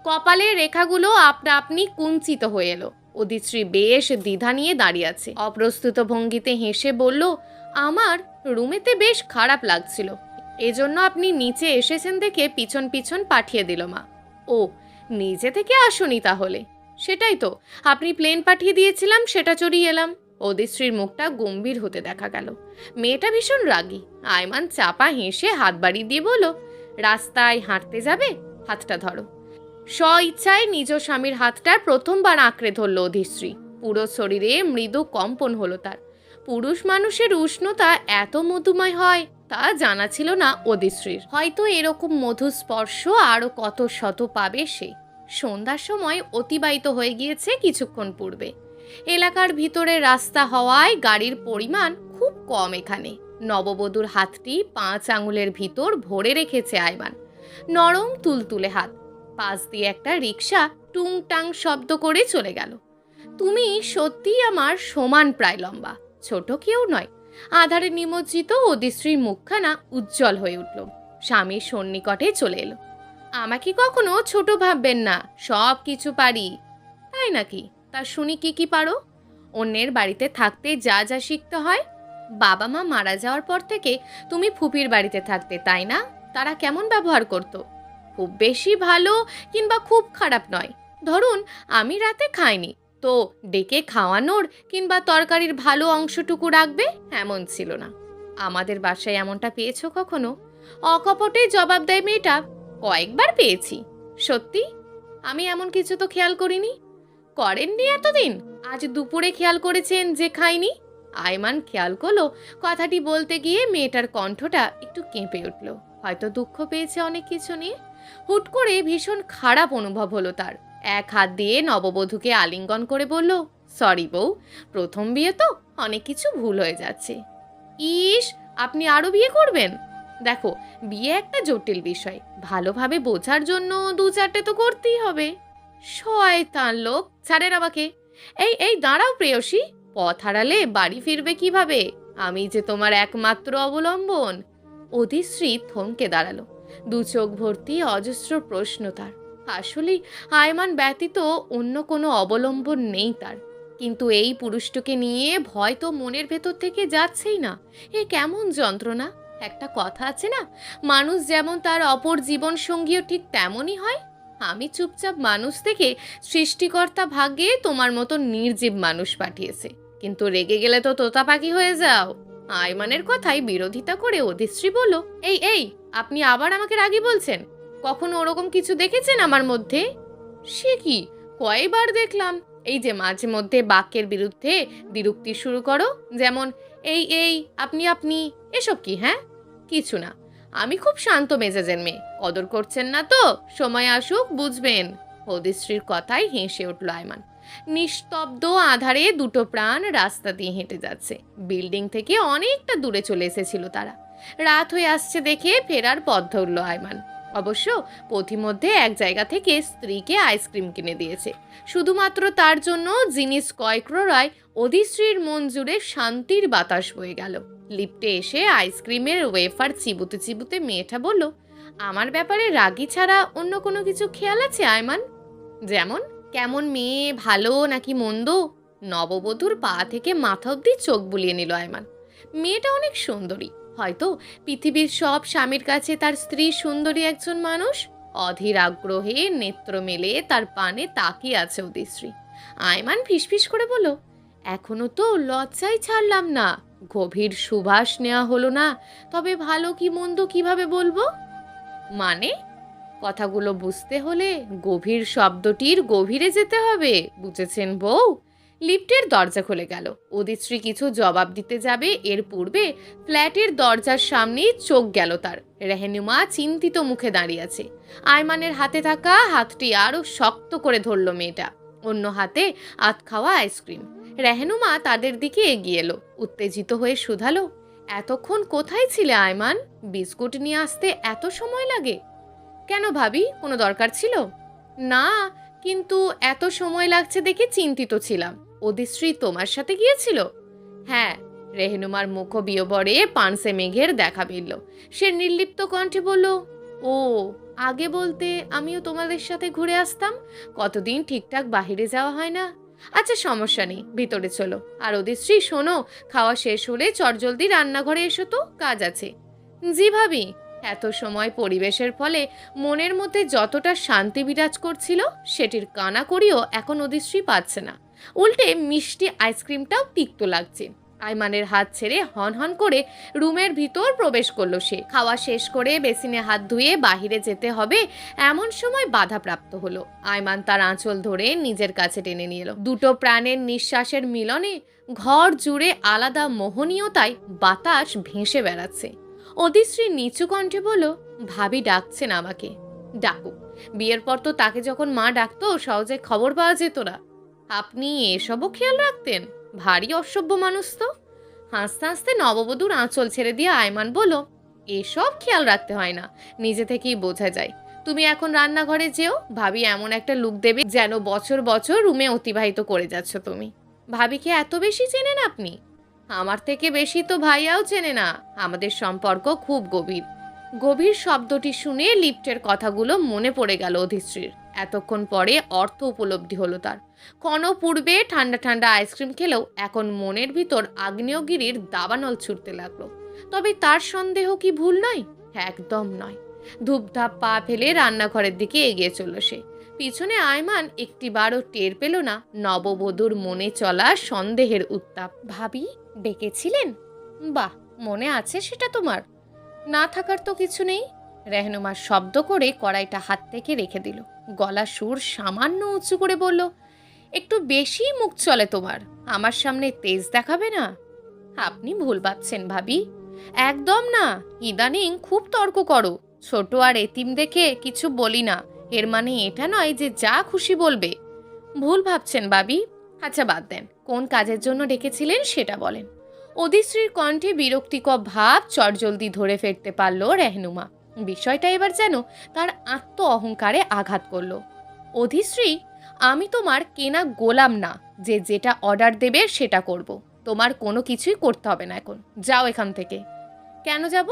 কপালের রেখাগুলো আপনা আপনি কুঞ্চিত হয়ে এলো। অধিশ্রী বেশ দ্বিধা নিয়ে দাঁড়িয়ে আছে। অপ্রস্তুত ভঙ্গিতে হেসে বলল, আমার রুমেতে বেশ খারাপ লাগছিল, এজন্য আপনি নিচে এসেছেন দেখে পিছন পিছন পাঠিয়ে দিল মা। ও, নিজে থেকে আসুনি তাহলে? সেটাই তো, আপনি প্লেন পাঠিয়ে দিয়েছিলাম, সেটা চড়িয়ে এলাম। অদিশ্রীর মুখটা গম্ভীর হতে দেখা গেল। মেয়েটা ভীষণ রাগী। আয়মান চাপা হেসে হাত বাড়িয়ে দিয়ে বলল, রাস্তায় হাঁটতে যাবে, হাতটা ধরো। স্ব ইচ্ছায় নিজ স্বামীর হাতটা প্রথমবার আঁকড়ে ধরল অধিশ্রী। পুরো শরীরে মৃদু কম্পন হলো তার। পুরুষ মানুষের উষ্ণতা এত মধুময় হয় তা জানা ছিল না অধিশ্রীর। হয়তো এরকম মধু স্পর্শ আরও কত শত পাবে সে। সন্ধ্যার সময় অতিবাহিত হয়ে গিয়েছে কিছুক্ষণ পূর্বে। এলাকার ভিতরে রাস্তা হওয়ায় গাড়ির পরিমাণ খুব কম এখানে। নববধূর হাতটি 5 আঙুলের ভিতর ভরে রেখেছে আয়মান। নরম তুলতুলে হাত। পাশ দিয়ে একটা রিক্সা টুংটাং শব্দ করে চলে গেল। তুমি সত্যিই আমার সমান প্রায় লম্বা, ছোট কেউ নয়। আধারে নিমজ্জিত অধিশ্রীর মুখখানা উজ্জ্বল হয়ে উঠল। স্বামীর সন্নিকটে চলে এলো। আমাকে কখনো ছোট ভাববেন না, সব কিছু পারি। তাই নাকি? তা শুনি কি কি পারো? অন্যের বাড়িতে থাকতে যা যা শিখতে হয়। বাবা মা মারা যাওয়ার পর থেকে তুমি ফুপির বাড়িতে থাকতে, তাই না? তারা কেমন ব্যবহার করতো? খুব বেশি ভালো কিংবা খুব খারাপ নয়। ধরুন আমি রাতে খাইনি, তো ডেকে খাওয়ানোর কিংবা তরকারির ভালো অংশটুকু রাখবে এমন ছিল না। আমাদের বাসায় এমনটা পেয়েছো কখনো? অকপটে জবাব দেয় মেয়েটা। কয়েকবার পেয়েছি। সত্যি? আমি এমন কিছু তো খেয়াল করিনি। করেননি এতদিন? আজ দুপুরে খেয়াল করেছেন যে খাইনি? আয়মান খেয়াল করলো কথাটি বলতে গিয়ে মেয়েটার কণ্ঠটা একটু কেঁপে উঠল। হয়তো দুঃখ পেয়েছে অনেক কিছু নিয়ে। হুট করে ভীষণ খারাপ অনুভব হলো তার। এক হাত দিয়ে নববধূকে আলিঙ্গন করে বলল, সরি বউ, প্রথম বিয়ে তো, অনেক কিছু ভুল হয়ে যাচ্ছে। ইস, আপনি আরো বিয়ে করবেন? দেখো, বিয়ে একটা জটিল বিষয়, ভালোভাবে বোঝার জন্য 2-4টে তো করতেই হবে। শয়তান লোক, ছাড়েন আমাকে। এই এই দাঁড়াও প্রেয়সী, পথ হারালে বাড়ি ফিরবে কিভাবে? আমি যে তোমার একমাত্র অবলম্বন। অধিশ্রী থমকে দাঁড়ালো। 2 চোখ ভর্তি অজস্র প্রশ্ন তার। আসলেই আয়মান ব্যতীত অন্য কোনো অবলম্বন নেই তার। কিন্তু এই পুরুষটাকে নিয়ে ভয় তো মনের ভেতর থেকে যাচ্ছেই না। এ কেমন যন্ত্রণা! একটা কথা আছে না, মানুষ যেমন তার অপর জীবন সঙ্গীও ঠিক তেমনই হয়। আমি চুপচাপ মানুষ থেকে সৃষ্টিকর্তা ভাগ্যে তোমার মতো নির্জীব মানুষ পাঠিয়েছে। কিন্তু রেগে গেলে তো তোতা পাখি হয়ে যাও। আয়মানের কথাই বিরোধিতা করে অধিশ্রী বলল, এই এই, আপনি আবার আমাকে রাগী বলছেন? কখনো ওরকম কিছু দেখেছেন আমার মধ্যে? সে কি, কয়বার দেখলাম। এই যে মাঝে মধ্যে বাক্যের বিরুদ্ধে বিরক্তি শুরু করো, যেমন এই এই, আপনি আপনি, এসব কি? হ্যাঁ, কিছু না, আমি খুব শান্ত মেজাজের মেয়ে। কদর করছেন না তো, সময় আসুক বুঝবেন। অধিশ্রীর কথায় হেসে উঠল আয়মান। নিস্তব্ধ আধারে 2টো প্রাণ রাস্তা দিয়ে হেঁটে যাচ্ছে। বিল্ডিং থেকে অনেকটা দূরে চলে এসেছিল তারা। রাত হয়ে আসছে দেখে ফেরার পথ ধরল আয়মান। অবশ্য পথিমধ্যে এক জায়গা থেকে স্ত্রীকে আইসক্রিম কিনে দিয়েছে। শুধুমাত্র তার জন্য জিনিস ক্রয় করায় অধিশ্রীর মন জুড়ে শান্তির বাতাস বয়ে গেল। লিফটে এসে আইসক্রিমের ওয়েফার চিবুতে চিবুতে মেয়েটা বলল, আমার ব্যাপারে রাগী ছাড়া অন্য কোনো কিছু খেয়াল আছে আয়মান? যেমন? কেমন মেয়ে, ভালো নাকি মন্দ? নববধূর পা থেকে মাথা অব্দি চোখ বুলিয়ে নিল আয়মান। মেয়েটা অনেক সুন্দরী। হয়তো পৃথিবীর সব স্বামীর কাছে তার স্ত্রী সুন্দরী একজন মানুষ। অধীর আগ্রহে নেত্র মেলে তার পানে তাকিয়ে আছে অধিশ্রী। আয়মান ফিসফিস করে বলল, এখনো তো লজ্জাই ছাড়লাম না। গভীর সুবাস নেওয়া হলো না, তবে ভালো কি মন্দ কিভাবে বলবো? মানে? কথাগুলো বুঝতে হলে গভীর শব্দটির গভীরে যেতে হবে, বুঝেছেন বউ? লিফটের দরজা খুলে গেল। অদিশ্রী কিছু জবাব দিতে যাবে এর পূর্বে ফ্ল্যাটের দরজার সামনেই চোখ গেল তার। রেহেনুমা চিন্তিত মুখে দাঁড়িয়ে আছে। আয়মানের হাতে থাকা হাতটি আরো শক্ত করে ধরল মেয়েটা। অন্য হাতে আধ খাওয়া আইসক্রিম। রেহেনুমা তাদের দিকে এগিয়ে এলো। উত্তেজিত হয়ে শুধালো, এতক্ষণ কোথায় ছিলে আয়মান? বিস্কুট নিয়ে আসতে এত সময় লাগে? কেন ভাবি, কোনো দরকার ছিল? না, কিন্তু এত সময় লাগছে দেখে চিন্তিত ছিলাম। অদিশ্রী তোমার সাথে গিয়েছিল? হ্যাঁ। রেহনুমার মুখ বিয়বরে পানসে মেঘের দেখা মিলল। সে নির্লিপ্ত কণ্ঠে বলল, ও, আগে বলতে আমিও তোমাদের সাথে ঘুরে আসতাম। কতদিন ঠিকঠাক বাহিরে যাওয়া হয় না। আচ্ছা, সমস্যা নেই, ভিতরে চলো। আর অদিশ্রী শোনো, খাওয়া শেষ হলে চটজলদি রান্নাঘরে এসো তো, কাজ আছে। জি ভাবি। এত সময় পরিবেশের ফলে মনের মধ্যে যতটা শান্তি বিরাজ করছিল, সেটির কানাকড়িও এখন অদিশ্রী পাচ্ছে না। উল্টে মিষ্টি আইসক্রিমটাও তিক্ত লাগছে। আইমানের হাত ছেড়ে হন হন করে রুমের ভিতর প্রবেশ করলো সে। খাওয়া শেষ করে বেসিনে হাত ধুয়ে বাহিরে যেতে হবে, এমন সময় বাধাপ্রাপ্ত হলো। আইমান তার আঁচল ধরে নিজের কাছে টেনে নিয়ে এলো। দুটো প্রাণের নিঃশ্বাসের মিলনে ঘর জুড়ে আলাদা মোহনীয়তায় বাতাস ভেসে বেড়াচ্ছে। অদিশ্রী নিচু কণ্ঠে বলল, ভাবি ডাকছেন আমাকে। ডাকুক। বিয়ের পর তো তাকে যখন মা ডাকতো সহজে খবর পাওয়া যেত না। আপনি এসবও খেয়াল রাখতেন? ভারী অসভ্য মানুষ তো। হাসতে হাসতে নববধূর আঁচল ছেড়ে দিয়ে আয়মান বলল, এসব খেয়াল রাখতে হয় না, নিজে থেকেই বোঝা যায়। তুমি এখন রান্নাঘরে যেও, ভাবি এমন একটা লুক দেবে যেন বছর বছর রুমে অতিবাহিত করে যাচ্ছ তুমি। ভাবিকে এত বেশি চেনেন আপনি? আমার থেকে বেশি তো ভাইয়াও চেনে না। আমাদের সম্পর্ক খুব গভীর। গভীর শব্দটি শুনে লিফটের কথাগুলো মনে পড়ে গেল অধিশ্রীর। এতক্ষণ পরে অর্থ উপলব্ধি হলো তার। পূর্বে ঠান্ডা ঠান্ডা আইসক্রিম খেলেও এখন মনের ভিতর আগ্নেয়গিরির দাবানল ছুটতে লাগলো। তবে তার সন্দেহ কি ভুল নয়? একদম নয়। ধূপধাপ পা ফেলে রান্নাঘরের দিকে এগিয়ে চলল সে। পিছনে আয়মান একটিবারও টের পেল না নববধূর মনে চলা সন্দেহের উত্তাপ। ভাবি ডেকেছিলেন? বাহ, মনে আছে সেটা তোমার? না থাকার তো কিছু নেই। রেহনুমা শব্দ করে কড়াইটা হাত থেকে রেখে দিল। গলা সুর সামান্য উঁচু করে বলল, একটু বেশি মুখ চলে তোমার। আমার সামনে তেজ দেখাবে না। আপনি ভুল ভাবছেন ভাবি। একদম না। ইদানিং খুব তর্ক করো। ছোট আর এতিম দেখে কিছু বলি না, এর মানে এটা নয় যে যা খুশি বলবে। ভুল ভাবছেন ভাবি। আচ্ছা বাদ দেন, কোন কাজের জন্য ডেকেছিলেন সেটা বলেন। অদিশ্রীর কণ্ঠে বিরক্তিকর ভাব চটজলদি ধরে ফেলতে পারল রেহনুমা। বিষয়টা এবার যেন তার আত্ম অহংকারে আঘাত করল। অধিশ্রী, আমি তোমার কেনা গোলাম না যে যেটা অর্ডার দেবে সেটা করব। তোমার কোনো কিছুই করতে হবে না এখন। যাও এখান থেকে। কেন যাব?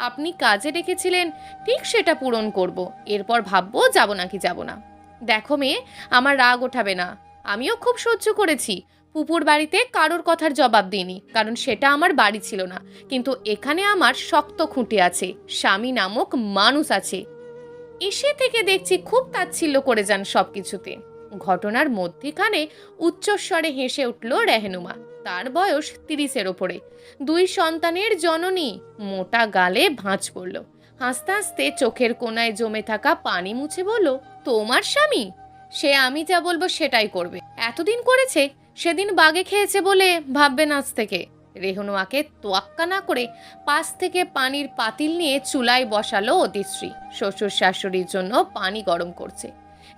আপনি কাজে ডেকেছিলেন, ঠিক সেটা পূরণ করব। এরপর ভাববো যাব নাকি যাব না। দেখো মেয়ে, আমার রাগ ওঠাবে না। আমিও খুব সহ্য করেছি। পুপুর বাড়িতে কারোর কথার জবাব দিইনি, কারণ সেটা আমার বাড়ি ছিল না। কিন্তু এখানে আমার শক্ত খুঁটি আছে, স্বামী নামক মানুষ আছে। এসে থেকে দেখছি খুব তাচ্ছিল্য করে যান সব কিছুতে। ঘটনার মধ্যিখানে উচ্চস্বরে হেসে উঠল রেহনুমা। তার বয়স 30-এর ওপরে। 2 সন্তানের জননী। মোটা গালে ভাঁজ পড়ল। হাসতে হাসতে চোখের কোণায় জমে থাকা পানি মুছে বলল, তোমার স্বামী? সে আমি যা বলবো সেটাই করবে। এতদিন করেছে, সেদিন বাগে খেয়েছে বলে ভাববেন আজ থেকে। রেহনুমাকে তোয়াক্কা না করে পাশ থেকে পানির পাতিল নিয়ে চুলায় বসালো অতিশ্রী। শ্বশুর শাশুড়ির জন্য পানি গরম করছে।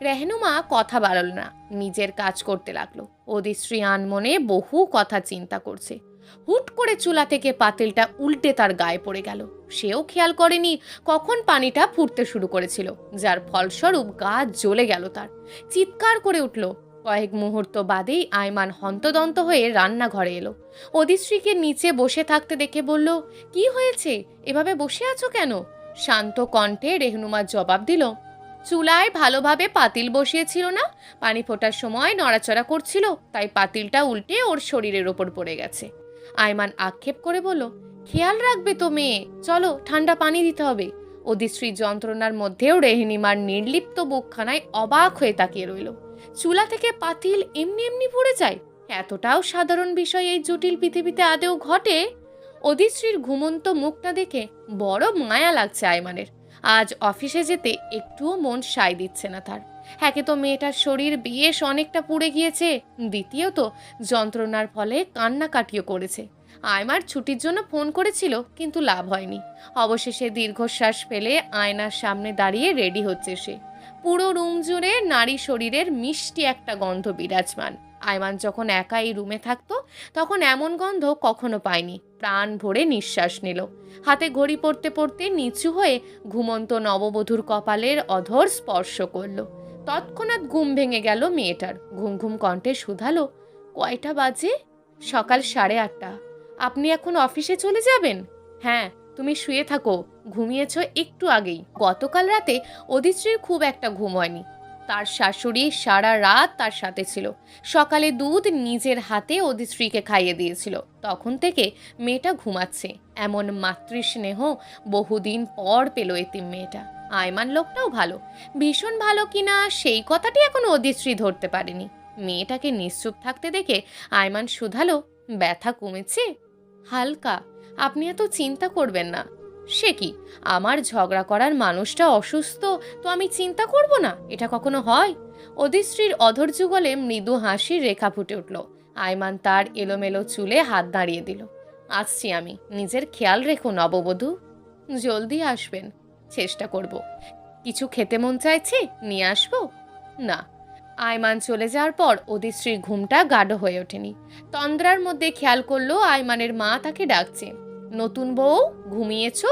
রেহনুমা কথা বাড়ল না, নিজের কাজ করতে লাগলো। অদিশ্রী আনমনে বহু কথা চিন্তা করছে। হুট করে চুলা থেকে পাতিলটা উল্টে তার গায়ে পড়ে গেল। সেও খেয়াল করেনি কখন পানিটা ফুটতে শুরু করেছিল, যার ফলস্বরূপ গা জ্বলে গেল তার। চিৎকার করে উঠল। কয়েক মুহূর্ত বাদেই আয়মান হন্তদন্ত হয়ে রান্নাঘরে এলো। অদিশ্রীকে নিচে বসে থাকতে দেখে বলল, কি হয়েছে, এভাবে বসে আছো কেন? শান্ত কণ্ঠে রেহনুমা জবাব দিল, চুলায় ভালোভাবে পাতিল বসিয়েছিল না, পানি ফোটার সময় নড়াচড়া করছিল, তাই পাতিলটা উল্টে ওর শরীরের ওপর পড়ে গেছে। আয়মান আক্ষেপ করে বলল, খেয়াল রাখবে তো মেয়ে, চলো ঠান্ডা পানি দিতে হবে। অদিশ্রী যন্ত্রণার মধ্যেও রেহনিমার নির্লিপ্ত বুকখানায় অবাক হয়ে তাকিয়ে রইল। চুলা থেকে পাতিল এমনি এমনি পড়ে যায়? এতটাও সাধারণ বিষয় এই জটিল পৃথিবীতে আদেও ঘটে? অদিশ্রীর ঘুমন্ত মুখটা দেখে বড় মায়া লাগছে আয়মানের। আজ অফিসে যেতে একটুও মন সায় দিচ্ছে না তার। একে তো মেয়েটার শরীর বেশ অনেকটা পুড়ে গিয়েছে, দ্বিতীয়ত যন্ত্রণার ফলে কান্নাকাটিও করেছে। আয়মার ছুটির জন্য ফোন করেছিল, কিন্তু লাভ হয়নি। অবশেষে দীর্ঘশ্বাস ফেলে আয়নার সামনে দাঁড়িয়ে রেডি হচ্ছে সে। পুরো রুম জুড়ে নারী শরীরের মিষ্টি একটা গন্ধ বিরাজমান। আয়মান যখন একা এই রুমে থাকতো তখন এমন গন্ধ কখনো পায়নি। প্রাণ ভরে নিঃশ্বাস নিল। হাতে ঘড়ি পড়তে পড়তে নিচু হয়ে ঘুমন্ত নববধূর কপালের অধর স্পর্শ করল। তৎক্ষণাৎ ঘুম ভেঙে গেল মেয়েটার। ঘুম ঘুম কণ্ঠে শুধালো, কয়টা বাজে? সকাল 8:30। আপনি এখন অফিসে চলে যাবেন? হ্যাঁ, তুমি শুয়ে থাকো, ঘুমিয়েছ একটু আগেই। গতকাল রাতে অদিশ্রীর খুব একটা ঘুম হয়নি। তার শাশুড়ি সারা রাত তার সাথে ছিল। সকালে দুধ নিজের হাতে অদিশ্রীকে খাইয়ে দিয়েছিল। তখন থেকে মেয়েটা ঘুমাচ্ছে। এমন মাতৃস্নেহ বহুদিন পর পেল এতিম মেয়েটা। আয়মান লোকটাও ভালো, ভীষণ ভালো কিনা সেই কথাটি এখনো অদিশ্রী ধরতে পারেনি। মেয়েটাকে নিশ্চুপ থাকতে দেখে আয়মান শুধালো, ব্যথা কমেছে? হালকা। আপনি এত চিন্তা করবেন না। সে কি, আমার ঝগড়া করার মানুষটা অসুস্থ তো আমি চিন্তা করব না? এটা কখনো হয়? অদিশ্রীর অধর যুগলে মৃদু হাসির রেখা ফুটে উঠল। আয়মান তার এলোমেলো চুলে হাত দাঁড়িয়ে দিল। আসছি আমি, নিজের খেয়াল রেখো নববধূ। জলদি আসবেন। চেষ্টা করব। কিছু খেতে মন চাইছে, নিয়ে আসবো? না। আয়মান চলে যাওয়ার পর অদিশ্রীর ঘুমটা গাঢ় হয়ে ওঠেনি। তন্দ্রার মধ্যে খেয়াল করলো আয়মানের মা তাকে ডাকছে। নতুন বউ, ঘুমিয়েছো?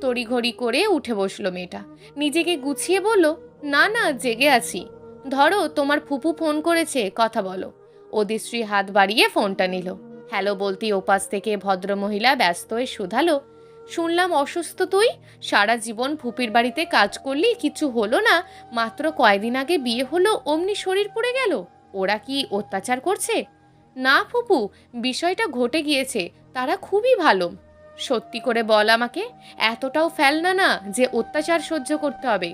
তড়িঘড়ি করে উঠে বসলো মেয়েটা। নিজেকে গুছিয়ে বলল, না না, জেগে আছি। ধরো, তোমার ফুপু ফোন করেছে, কথা বলো। অদিশ্রী হাত বাড়িয়ে ফোনটা নিল। হ্যালো বলতেই ওপাশ থেকে ভদ্রমহিলা ব্যস্ত হয়ে শুধালো, শুনলাম অসুস্থ তুই? সারা জীবন ফুপির বাড়িতে কাজ করলি, কিছু হলো না? মাত্র কয়দিন আগে বিয়ে হলো, অমনি শরীর পুড়ে গেল। ওরা কি অত্যাচার করছে? না ফুপু, বিষয়টা ঘটে গিয়েছে, তারা খুবই ভালো। সত্যি করে বল আমাকে, এতটাও ফেলনা না যে অত্যাচার সহ্য করতে হবে।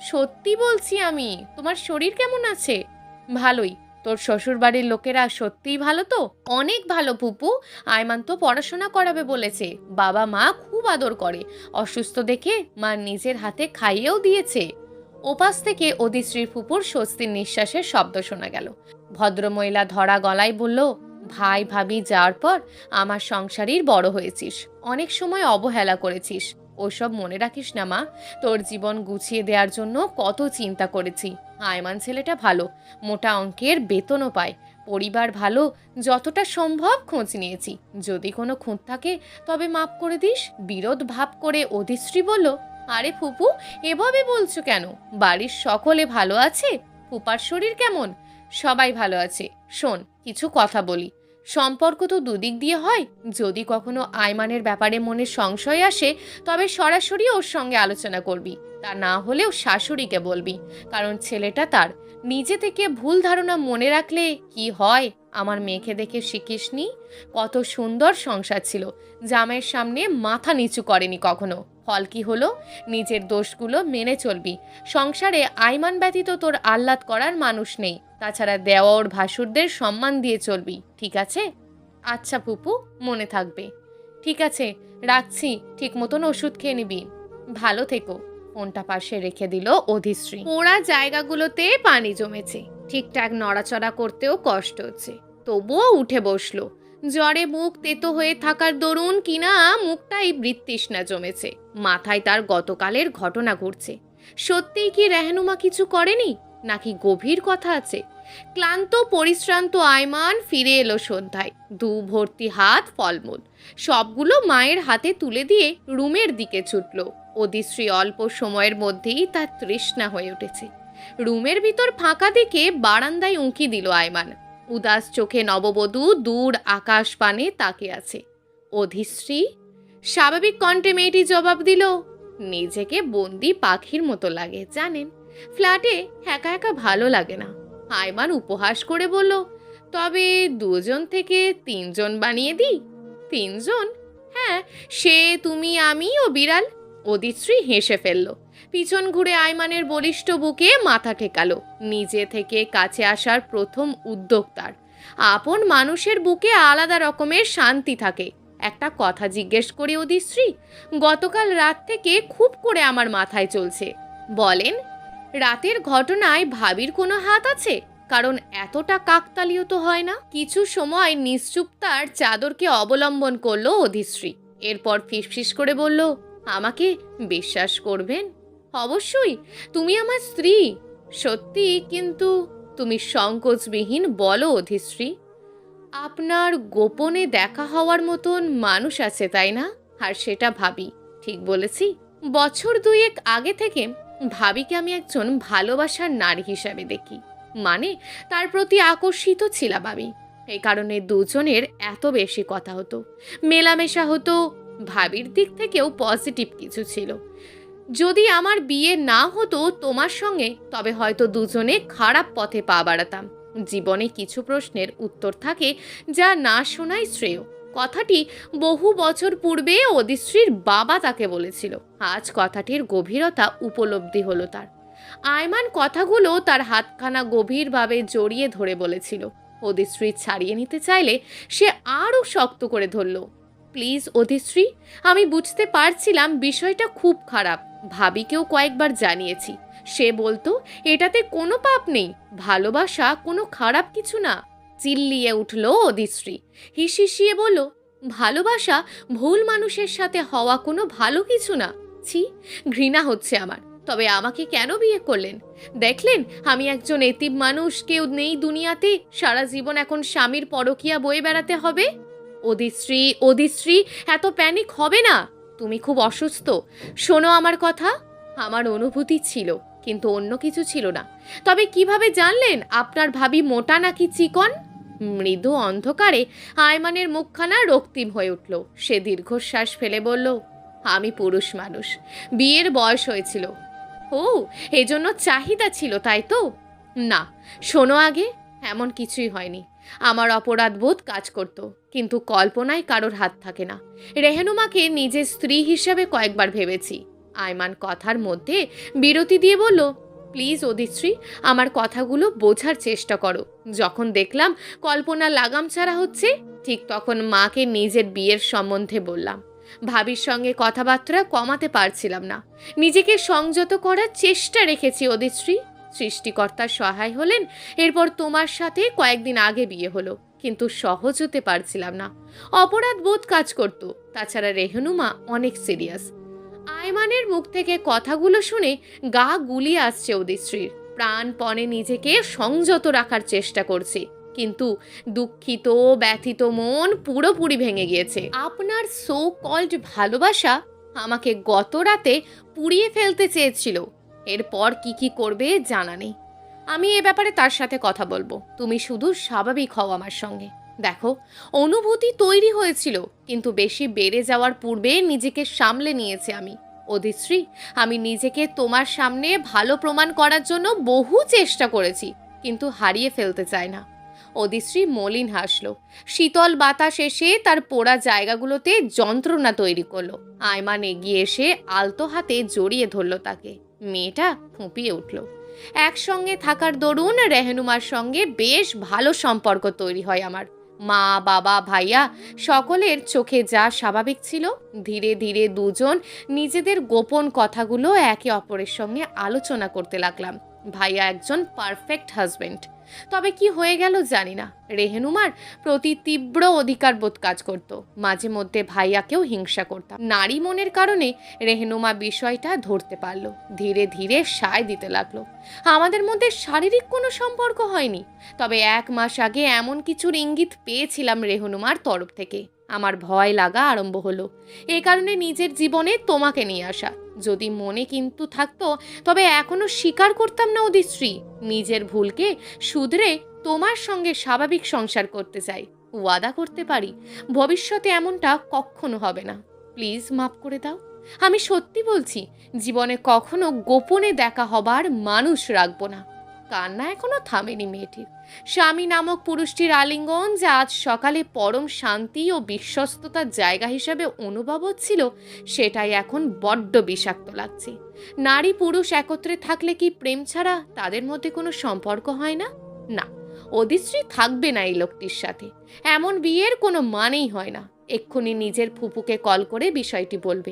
সত্যি বলছি আমি। তোমার শরীর কেমন আছে? ভালোই। তোর শ্বশুর বাড়ির লোকেরা সত্যিই ভালো তো? অনেক ভালো ফুপু। আয়মান তো পড়াশোনা করাবে বলেছে। বাবা মা খুব আদর করে। অসুস্থ দেখে মা নিজের হাতে খাইয়েও দিয়েছে। ওপাশ থেকে অদিশ্রীর ফুপুর স্বস্তির নিঃশ্বাসের শব্দ শোনা গেল। ভদ্রমহিলা ধরা গলায় বলল, ভাই ভাবি যাওয়ার পর আমার সংসারীর বড় হয়েছিস, অনেক সময় অবহেলা করেছিস। ওসব মনে রাখিস না মা, তোর জীবন গুছিয়ে দেওয়ার জন্য কত চিন্তা করেছি। আয়মান ছেলেটা ভালো, মোটা অঙ্কের বেতনও পায়, পরিবার ভালো, যতটা সম্ভব খোঁজ নিয়েছি। যদি কোনো খুঁত থাকে তবে মাফ করে দিস। বিরোধ ভাব করে অধিশ্রী বলল, আরে ফুপু, এভাবে বলছো কেন? বাড়ির সকলে ভালো আছে? ফুপার শরীর কেমন? সবাই ভালো আছে। শোন, কিছু কথা বলি। সম্পর্ক তো দুদিক দিয়ে হয়। যদি কখনো আয়মানের ব্যাপারে মনে সংশয় আসে তবে সরাসরি ওর সঙ্গে আলোচনা করবি। তা না হলেও শাশুড়িকে বলবি, কারণ ছেলেটা তার। নিজে থেকে ভুল ধারণা মনে রাখলে কি হয়? আমার মেয়েকে দেখে শিখিসনি? কত সুন্দর সংসার ছিল, জামাইয়ের সামনে মাথা নিচু করেনি কখনো। ফল কি হলো? নিজের দোষগুলো মেনে চলবি। সংসারে আইমান ব্যতীত তোর আহ্লাদ করার মানুষ নেই। তাছাড়া দেওর ভাসুরদের সম্মান দিয়ে চলবি, ঠিক আছে? আচ্ছা ফুপু, মনে থাকবে। ঠিক আছে, রাখছি। ঠিক মতন ওষুধ খেয়ে নিবি। ভালো থেকো। ফোনটা পাশে রেখে দিল অধিশ্রী। পোড়া জায়গাগুলোতে পানি জমেছে, ঠিকঠাক নড়াচড়া করতেও কষ্ট হচ্ছে। তবুও উঠে বসলো। জ্বরে মুখ তেতো হয়ে থাকার দরুন কিনা মুখটাই বৃত্তৃষ্ণা জমেছে। মাথায় তার গতকালের ঘটনা ঘুরছে। সত্যিই কি রেহনুমা কিছু করেনি, নাকি গভীর কথা আছে? ক্লান্ত পরিশ্রান্ত আয়মান ফিরে এলো সন্ধ্যায়। দু ভর্তি হাত ফলমূল সবগুলো মায়ের হাতে তুলে দিয়ে রুমের দিকে ছুটল। অদিশ্রী অল্প সময়ের মধ্যেই তার তৃষ্ণা হয়ে উঠেছে। রুমের ভিতর ফাঁকা দেখে বারান্দায় উঁকি দিল আয়মান। উদাস চোখে নববধূ দূর আকাশ পানে তাকিয়ে আছে। অধিশ্রী? স্বাভাবিক কণ্ঠে মেয়েটি জবাব দিল, নিজেকে বন্দি পাখির মতো লাগে জানেন। ফ্ল্যাটে একা একা ভালো লাগে না। আয়মান উপহাস করে বলল, তবে 2 থেকে 3 বানিয়ে দিই। 3? হ্যাঁ, সে তুমি, আমি ও বিড়াল। অদিশ্রী হেসে ফেলল। পিছন ঘুরে আয়মানের বলিষ্ঠ বুকে মাথা ঠেকালো। নিজে থেকে কাছে আসার প্রথম উদ্যোগ তার। আপন মানুষের বুকে আলাদা রকমের শান্তি থাকে। একটা কথা জিজ্ঞেস করি অদিশ্রী, গতকাল রাত থেকে খুব করে আমার মাথায় চলছে। বলেন, রাতের ঘটনায় ভাবির কোনো হাত আছে? কারণ এতটা কাকতালীয় তো হয় না। কিছু সময় নিশ্চুপতার চাদরকে অবলম্বন করলো অধিশ্রী। এরপর ফিসফিস করে বলল, আমাকে বিশ্বাস করবেন? অবশ্যই, তুমি আমার স্ত্রী। সত্যি, কিন্তু তুমি সংকোচবিহীন বলো অধিশ্রী। আপনার গোপনে দেখা হওয়ার মতন মানুষ আছে তাই না? আর সেটা ভাবি, ঠিক বলেছি? বছর দুয়েক আগে থেকে ভাবিকে আমি একজন ভালোবাসার নারী হিসাবে দেখি, মানে তার প্রতি আকর্ষিত ছিলাম আমি। এই কারণে দুজনের এত বেশি কথা হতো, মেলামেশা হতো। ভাবির দিক থেকেও পজিটিভ কিছু ছিল। যদি আমার বিয়ে না হতো তোমার সঙ্গে, তবে হয়তো দুজনে খারাপ পথে পা বাড়াতাম। জীবনে কিছু প্রশ্নের উত্তর থাকে যা না শোনাই শ্রেয়। কথাটি বহু বছর পূর্বে অদিশ্রীর বাবা তাকে বলেছিল। আজ কথাটির গভীরতা উপলব্ধি হলো তার। আয়মান কথাগুলো তার হাতখানা গভীরভাবে জড়িয়ে ধরে বলেছিল। অদিশ্রী ছাড়িয়ে নিতে চাইলে সে আরও শক্ত করে ধরল। প্লিজ অদিশ্রী, আমি বুঝতে পারছিলাম বিষয়টা খুব খারাপ। ভাবিকেও কয়েকবার জানিয়েছি। সে বলতো এটাতে কোনো পাপ নেই, ভালোবাসা কোনো খারাপ কিছু না। চিল্লিয়ে উঠল অদিশ্রী, হিসিয়ে বলল, ভালোবাসা ভুল মানুষের সাথে হওয়া কোনো ভালো কিছু না। ছি, ঘৃণা হচ্ছে আমার। তবে আমাকে কেন বিয়ে করলেন? দেখলেন আমি একজন এতিম মানুষ, কেউ নেই দুনিয়াতে, সারা জীবন এখন স্বামীর পরকীয়া বয়ে বেড়াতে হবে। অদিশ্রী, অদিশ্রী, এত প্যানিক হবে না। তুমি খুব অসুস্থ। শোনো আমার কথা। আমার অনুভূতি ছিল, কিন্তু অন্য কিছু ছিল না। তবে কিভাবে জানলেন আপনার ভাবি মোটা নাকি চিকন? মৃদু অন্ধকারে আয়মানের মুখখানা রক্তিম হয়ে উঠল। সে দীর্ঘশ্বাস ফেলে বলল, আমি পুরুষ মানুষ, বিয়ের বয়স হয়েছিল। ও, এজন্য চাহিদা ছিল তাই তো? না, শোনো আগে, এমন কিছুই হয়নি। আমার অপরাধ বোধ কাজ করত, কিন্তু কল্পনায় কারোর হাত থাকে না। রেহেনুমাকে নিজের স্ত্রী হিসেবে কয়েকবার ভেবেছি। আয়মান কথার মধ্যে বিরতি দিয়ে বলল, প্লিজ অদিশ্রী, আমার কথাগুলো বোঝার চেষ্টা করো। যখন দেখলাম কল্পনা লাগাম ছাড়া হচ্ছে, ঠিক তখন মাকে নিজের বিয়ের সম্বন্ধে বললাম। ভাবির সঙ্গে কথাবার্তা কমাতে পারছিলাম না। নিজেকে সংযত করার চেষ্টা রেখেছি অদিশ্রী। সৃষ্টিকর্তার সহায় হলেন। এরপর তোমার সাথে কয়েকদিন আগে বিয়ে হলো, কিন্তু সহজ হতে পারছিলাম না। অপরাধ বোধ কাজ করত। তাছাড়া রেহনুমা অনেক সিরিয়াস। আয়মানের মুখ থেকে কথাগুলো শুনে গা গুলিয়ে আসছে অদিশ্রীর। প্রাণপণে নিজেকে সংযত রাখার চেষ্টা করছে, কিন্তু দুঃখিত ব্যথিত মন পুরোপুরি ভেঙে গিয়েছে। আপনার সো কল্ড ভালোবাসা আমাকে গত রাতে পুড়িয়ে ফেলতে চেয়েছিল। এরপর কি কি করবে জানা নেই। আমি এ ব্যাপারে তার সাথে কথা বলবো। তুমি শুধু স্বাভাবিক হও আমার সঙ্গে। দেখো, অনুভূতি তৈরি হয়েছিল, কিন্তু বেশি বেড়ে যাওয়ার পূর্বে নিজেকে সামলে নিয়েছি আমি। অদিশ্রী, আমি নিজেকে তোমার সামনে ভালো প্রমাণ করার জন্য বহু চেষ্টা করেছি, কিন্তু হারিয়ে ফেলতে চাই না। অদিশ্রী মলিন হাসল। শীতল বাতাস এসে তার পোড়া জায়গাগুলোতে যন্ত্রণা তৈরি করলো। আয়মান এগিয়ে এসে আলতো হাতে জড়িয়ে ধরল তাকে। মেয়েটা ফুঁপিয়ে উঠল। একসঙ্গে থাকার দরুন রেহনুমার সঙ্গে বেশ ভালো সম্পর্ক তৈরি হয় আমার। মা, বাবা, ভাইয়া সকলের চোখে যা স্বাভাবিক ছিল, ধীরে ধীরে দুজন নিজেদের গোপন কথাগুলো একে অপরের সঙ্গে আলোচনা করতে লাগলাম। ভাইয়া একজন পারফেক্ট হাজবেন্ড। তবে কি হয়ে গেল জানি না, রেহনুমার প্রতি তীব্র অধিকার বোধ কাজ করত। মাঝে মধ্যে ভাইয়াকেও হিংসা করতাম। নারী মনের কারণে রেহনুমা বিষয়টা ধরতে পারলো। ধীরে ধীরে সায় দিতে লাগলো। আমাদের মধ্যে শারীরিক কোনো সম্পর্ক হয়নি, তবে 1 মাস আগে এমন কিছুর ইঙ্গিত পেয়েছিলাম রেহনুমার তরফ থেকে। আমার ভয় লাগা আরম্ভ হলো। এ কারণে নিজের জীবনে তোমাকে নিয়ে আসা। যদি মনে কিন্তু থাকতো, তবে এখনো স্বীকার করতাম না অদিশ্রী। নিজের ভুলকে শুধরে তোমার সঙ্গে স্বাভাবিক সংসার করতে চাই। ওয়াদা করতে পারি ভবিষ্যতে এমনটা কখনো হবে না। প্লিজ মাফ করে দাও। আমি সত্যি বলছি, জীবনে কখনো গোপনে দেখা হবার মানুষ রাখবো না। কান্না এখনো থামেনি মেয়েটির। স্বামী নামক পুরুষটির আলিঙ্গন যা আজ সকালে পরম শান্তি ও বিশ্বস্ততার জায়গা হিসেবে অনুভব হচ্ছিল, সেটাই এখন বড্ড বিষাক্ত লাগছে। নারী পুরুষ একত্রে থাকলে কি প্রেম ছাড়া তাদের মধ্যে কোনো সম্পর্ক হয় না? না, অদিশ্রী থাকবে না এই লোকটির সাথে। এমন বিয়ের কোনো মানেই হয় না। এক্ষুনি নিজের ফুপুকে কল করে বিষয়টি বলবে।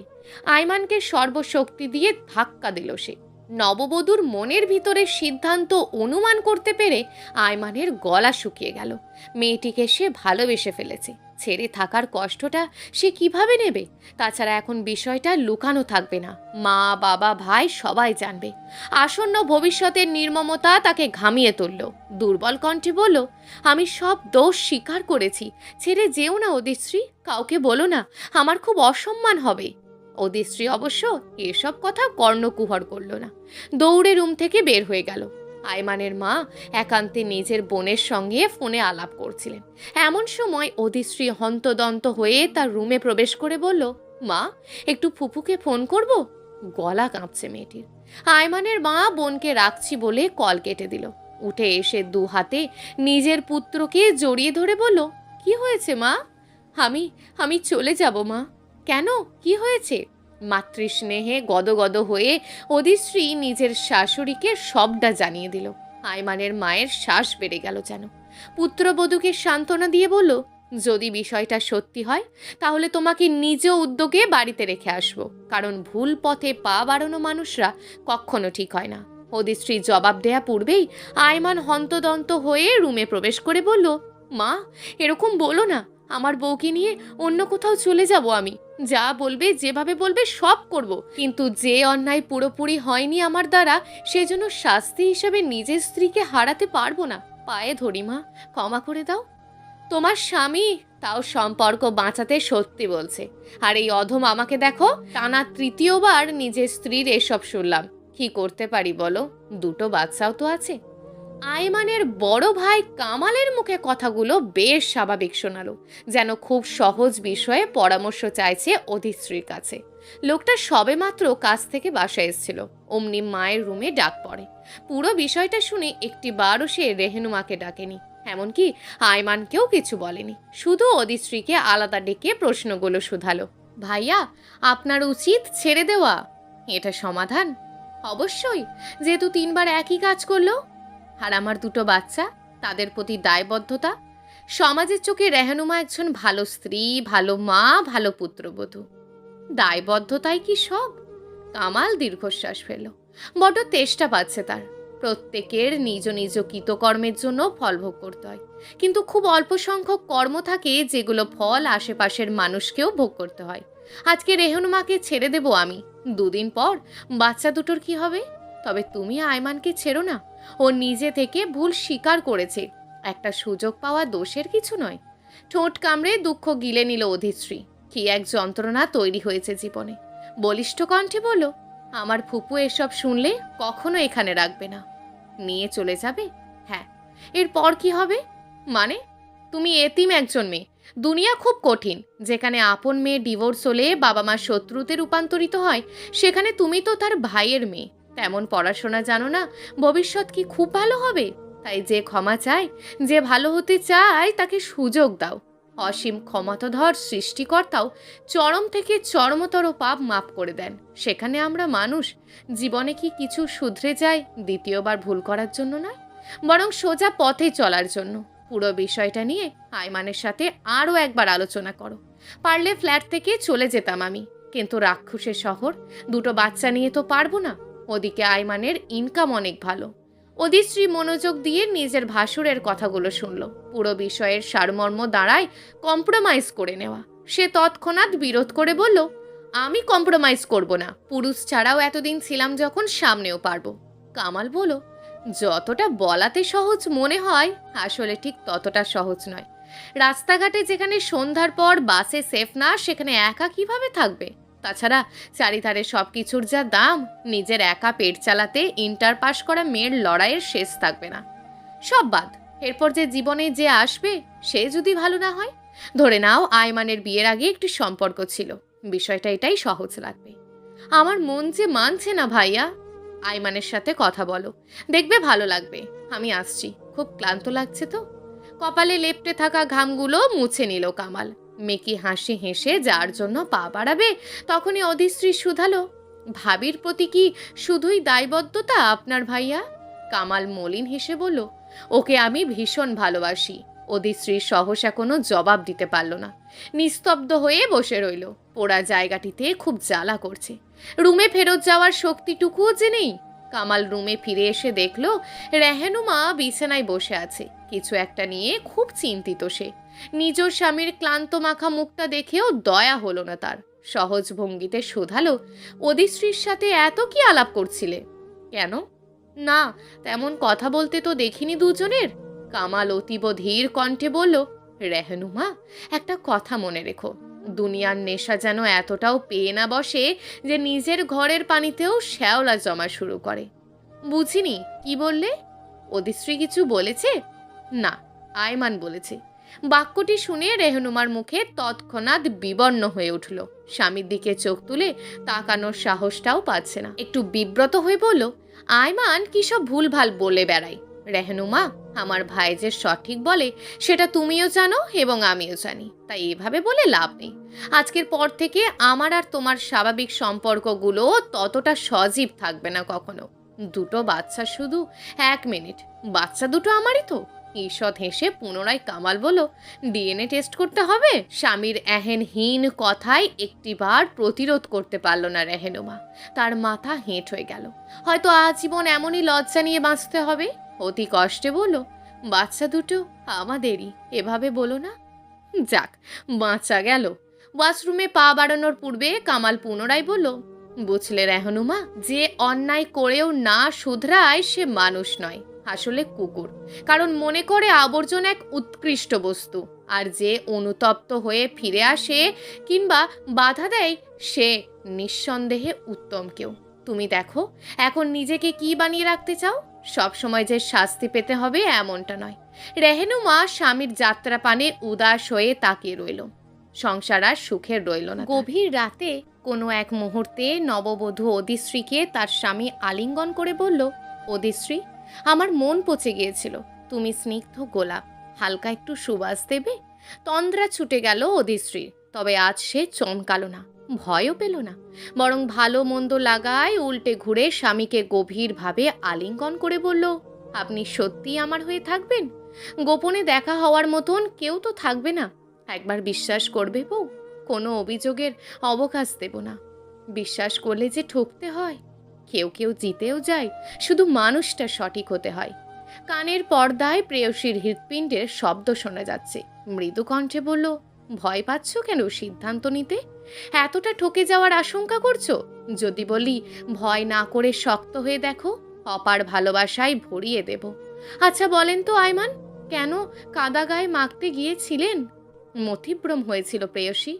আয়মানকে সর্বশক্তি দিয়ে ধাক্কা দিল সে। নববধূর মনের ভিতরে সিদ্ধান্ত অনুমান করতে পেরে আয়মানের গলা শুকিয়ে গেল। মেয়েটিকে সে ভালোবেসে ফেলেছে। ছেড়ে থাকার কষ্টটা সে কিভাবে নেবে? তাছাড়া এখন বিষয়টা লুকানো থাকবে না, মা বাবা ভাই সবাই জানবে। আসন্ন ভবিষ্যতের নির্মমতা তাকে ঘামিয়ে তুলল। দুর্বল কণ্ঠে বলল, আমি সব দোষ স্বীকার করেছি, ছেড়ে যেও না অদিশ্রী, কাউকে বলো না, আমার খুব অসম্মান হবে। অদিশ্রী অবশ্য এসব কথা কর্ণকুহর করল না, দৌড়ে রুম থেকে বের হয়ে গেল। আয়মানের মা একান্তে নিজের বোনের সঙ্গে ফোনে আলাপ করছিলেন। এমন সময় অদিশ্রী হন্তদন্ত হয়ে তার রুমে প্রবেশ করে বলল, মা, একটু ফুপুকে ফোন করব। গলা কাঁপছে মেয়েটির। আয়মানের মা বোনকে রাখছি বলে কল কেটে দিল। উঠে এসে দু হাতে নিজের পুত্রকে জড়িয়ে ধরে বলল, কি হয়েছে মা? আমি আমি চলে যাব মা। কেন, কি হয়েছে? মাতৃস্নেহে গদগদ হয়ে অদিশ্রী নিজের শাশুড়িকে সবটা জানিয়ে দিল। আয়মানের মায়ের শ্বাস বেড়ে গেল যেন। পুত্রবধূকে সান্ত্বনা দিয়ে বলল, যদি বিষয়টা সত্যি হয় তাহলে তোমাকে নিজ উদ্যোগে বাড়িতে রেখে আসবো, কারণ ভুল পথে পা বাড়ানো মানুষরা কখনো ঠিক হয় না। অদিশ্রী জবাব দেয়া পূর্বেই আয়মান হন্তদন্ত হয়ে রুমে প্রবেশ করে বলল, মা, এরকম বলো না, আমার বউকে নিয়ে অন্য কোথাও চলে যাব আমি। যা বলবে, যেভাবে বলবে সব করব, কিন্তু যে অন্যায় পুরোপুরি হয়নি আমার দ্বারা, সেজন্য শাস্তি হিসেবে নিজের স্ত্রীকে হারাতে পারবো না। পায়ে ধরি মা, ক্ষমা করে দাও। তোমার স্বামী তাও সম্পর্ক বাঁচাতে সত্যি বলছে, আর এই অধম আমাকে দেখো, টানা তৃতীয়বার নিজের স্ত্রীর এসব শুনলাম। কি করতে পারি বলো? দুটো বাচ্চাও তো আছে। আয়মানের বড় ভাই কামালের মুখে কথাগুলো বেশ স্বাভাবিক শোনালো, যেন খুব সহজ বিষয়ে পরামর্শ চাইছে অধিশ্রীর কাছে। লোকটা সবেমাত্র কাজ থেকে বাসায় এসেছিল, অমনি মায়ের রুমে ডাক পড়ে। পুরো বিষয়টা শুনে একটিবারও সে রেহেনুমাকে ডাকেনি, এমনকি আয়মানকেও কিছু বলেনি, শুধু অদিশ্রীকে আলাদা ডেকে প্রশ্নগুলো শুধালো। ভাইয়া, আপনার উচিত ছেড়ে দেওয়া। এটা সমাধান? অবশ্যই, যেহেতু 3বার একই কাজ করলো। আর আমার দুটো বাচ্চা, তাদের প্রতি দায়বদ্ধতা। সমাজের চোখে রেহানুমা একজন ভালো স্ত্রী, ভালো মা, ভালো পুত্রবধূ। দায়বদ্ধতাই কি সব? কামাল দীর্ঘশ্বাস ফেলল। বড্ড তেষ্টা পাচ্ছে তার। প্রত্যেকের নিজ নিজ কৃতকর্মের জন্য ফল ভোগ করতে হয়, কিন্তু খুব অল্প সংখ্যক কর্ম থাকে যেগুলো ফল আশেপাশের মানুষকেও ভোগ করতে হয়। আজকে রেহানুমাকে ছেড়ে দেব আমি, 2 দিন পর বাচ্চা দুটোর কি হবে? তবে তুমি আয়মানকে ছেড়ো না, ও নিজে থেকে ভুল স্বীকার করেছে, একটা সুযোগ পাওয়া দোষের কিছু নয়। ঠোঁট কামড়ে দুঃখ গিলে নিল অধিশ্রী। কি এক যন্ত্রণা তৈরি হয়েছে জীবনে। বলিষ্ঠ কণ্ঠে বলল, আমার ফুপু এসব শুনলে কখনো এখানে রাখবে না, নিয়ে চলে যাবে। হ্যাঁ, এরপর কি হবে? মানে, তুমি এতিম একজন মেয়ে। দুনিয়া খুব কঠিন, যেখানে আপন মেয়ে ডিভোর্স হলে বাবা মা শত্রুতে রূপান্তরিত হয়, সেখানে তুমি তো তার ভাইয়ের মেয়ে, তেমন পড়াশোনা জানো না, ভবিষ্যৎ কি খুব ভালো হবে? তাই যে ক্ষমা চায়, যে ভালো হতে চায়, তাকে সুযোগ দাও। অসীম ক্ষমতাধর সৃষ্টিকর্তাও চরম থেকে চরমতর পাপ মাফ করে দেন। সেখানে আমরা মানুষ, জীবনে কি কিছু শুধরে যায় দ্বিতীয়বার ভুল করার জন্য নয়, বরং সোজা পথে চলার জন্য। পুরো বিষয়টা নিয়ে আয়মানের সাথে আরও একবার আলোচনা করো। পারলে ফ্ল্যাট থেকে চলে যেতাম আমি, কিন্তু রাক্ষসের শহর, দুটো বাচ্চা নিয়ে তো পারবো না। ওদিকে আয়মানের ইনকাম অনেক ভালো। অদিশ্রী মনোযোগ দিয়ে নিজের ভাসুরের কথাগুলো শুনল। পুরো বিষয়ের সারমর্ম দাঁড়ায় কম্প্রোমাইজ করে নেওয়া। সে তৎক্ষণাৎ বিরোধ করে বলল, আমি কম্প্রোমাইজ করব না, পুরুষ ছাড়াও এতদিন ছিলাম যখন, সামনেও পারবো। কামাল বলল, যতটা বলাতে সহজ মনে হয়, আসলে ঠিক ততটা সহজ নয়। রাস্তাঘাটে যেখানে সন্ধ্যার পর বাসে সেফ না, সেখানে একা কিভাবে থাকবে? তাছাড়া চারিধারে সব কিছুর যা দাম, নিজের একা পেট চালাতে ইন্টার পাস করা মেয়ের লড়াইয়ের শেষ থাকবে না। সব বাদ, এরপর যে জীবনে যে আসবে, সে যদি ভালো না হয়। ধরে নাও আয়মানের বিয়ের আগে একটি সম্পর্ক ছিল, বিষয়টা এটাই সহজ লাগবে। আমার মন যে মানছে না ভাইয়া। আয়মানের সাথে কথা বলো, দেখবে ভালো লাগবে। আমি আসছি, খুব ক্লান্ত লাগছে তো। কপালে লেপ্টে থাকা ঘামগুলো মুছে নিল কামাল। মেকি হাসি হেসে যার জন্য পা বাড়াবে, তখনই অধিশ্রী শুধালো, ভাবির প্রতি কি শুধুই দায়বদ্ধতা আপনার ভাইয়া? কামাল মলিন হেসে বলল, ওকে আমি ভীষণ ভালোবাসি। অধিশ্রী সহসা কোনো জবাব দিতে পারল না, নিস্তব্ধ হয়ে বসে রইল। পোড়া জায়গাটিতে খুব জ্বালা করছে, রুমে ফেরত যাওয়ার শক্তিটুকুও যে নেই। কামাল রুমে ফিরে এসে দেখল রেহেনুমা বিছানায় বসে আছে, কিছু একটা নিয়ে খুব চিন্তিত সে। নিজ স্বামীর ক্লান্ত মাখা মুখটা দেখেও দয়া হলো না তার। সহজ ভঙ্গিতে শোধালো, অধিশ্রীর সাথে এত কি আলাপ করছিলে? কেন? না, তেমন কথা বলতে তো দেখিনি দুজনের। কামাল অতীব ধীর কণ্ঠে বলল, রেহেনুমা, একটা কথা মনে রেখো, দুনিয়ার নেশা যেন এতটাও পেয়ে না বসে যে নিজের ঘরের পানিতেও শ্যাওলা জমা শুরু করে। বুঝিনি, কি বললে? অধিশ্রী কিছু বলেছে? না, আয়মান বলেছে। বাক্যটি শুনে রেহনুমার মুখে তৎক্ষণাৎ বিবর্ণ হয়ে উঠল। স্বামীর দিকে চোখ তুলে তাকানোর সাহসটাও পাচ্ছে না। একটু বিব্রত হয়ে বলল, আয়মান কি সব ভুলভাল বলে বেড়াই। রেহনুমা, আমার ভাই যে সঠিক বলে সেটা তুমিও জানো এবং আমিও জানি, তাই এভাবে বলে লাভ নেই। আজকের পর থেকে আমার আর তোমার স্বাভাবিক সম্পর্কগুলো ততটা সজীব থাকবে না কখনো। দুটো বাচ্চা শুধু, 1 মিনিট, বাচ্চা দুটো আমারই তো। ঈষৎ হেসে পুনরায় কামাল বলল, ডিএনএ টেস্ট করতে হবে? স্বামীর এহেনহীন কথায় একটিবার প্রতিরোধ করতে পারল না রেহেনুমা। তার মাথা হেঁট হয়ে গেল। হয়তো আজীবন এমনই লজ্জা নিয়ে বাঁচতে হবে। অতি কষ্টে বলল, বাচ্চা দুটো আমাদেরই, এভাবে বলো না। যাক, বাঁচা গেল। ওয়াশরুমে পা বাড়ানোর পূর্বে কামাল পুনরায় বলল, বুঝলে রেহনুমা, যে অন্যায় করেও না শুধরায় সে মানুষ নয়, আসলে কুকুর। কারণ মনে করে আবর্জনা এক উৎকৃষ্ট বস্তু, আর যে অনুতপ্ত হয়ে ফিরে আসে কিংবা বাধা দেয় সে নিঃসন্দেহে উত্তম কেউ। তুমি দেখো, এখন নিজেকে কি বানিয়ে রাখতে চাও? সব সময় যে শাস্তি পেতে হবে এমনটা নয়। রেহেনুমা স্বামীর যাত্রা পানে উদাস হয়ে তাকিয়ে রইল। সংসার আর সুখের রইল না। গভীর রাতে কোনো এক মুহূর্তে নববধূ অধিশ্রীকে তার স্বামী আলিঙ্গন করে বলল, অধিশ্রী, আমার মন পচে গিয়েছিল, তুমি স্নিগ্ধ গোলাপ, হালকা একটু সুবাস দেবে? তন্দ্রা ছুটে গেল অধিশ্রী। তবে আজ সে চমকালো না, ভয়ও পেল না, বরং ভালো মন্দ লাগায় উল্টে ঘুরে স্বামীকে গভীরভাবে আলিঙ্গন করে বলল, আপনি সত্যিই আমার হয়ে থাকবেন? গোপনে দেখা হওয়ার মতন কেউ তো থাকবে না? একবার বিশ্বাস করবে বউ, কোনো অভিযোগের অবকাশ দেব না। বিশ্বাস করলে যে ঠকতে হয়, কেউ কেউ জিতেও যায়, শুধু মানুষটা সঠিক হতে হয়। কানের পর্দায় প্রেয়সীর হৃৎপিণ্ডের শব্দ শোনা যাচ্ছে। মৃদু কণ্ঠে বলল, ভয় পাচ্ছ কেন সিদ্ধান্ত নিতে? এতটা ঠকে যাওয়ার আশঙ্কা করছো? যদি বলি ভয় না করে শক্ত হয়ে দেখো, অপার ভালোবাসায় ভরিয়ে দেব। আচ্ছা বলেন তো আয়মান, কেন কাদা গায়ে মাখতে গিয়েছিলেন? মতিভ্রম হয়েছিল প্রেয়সী,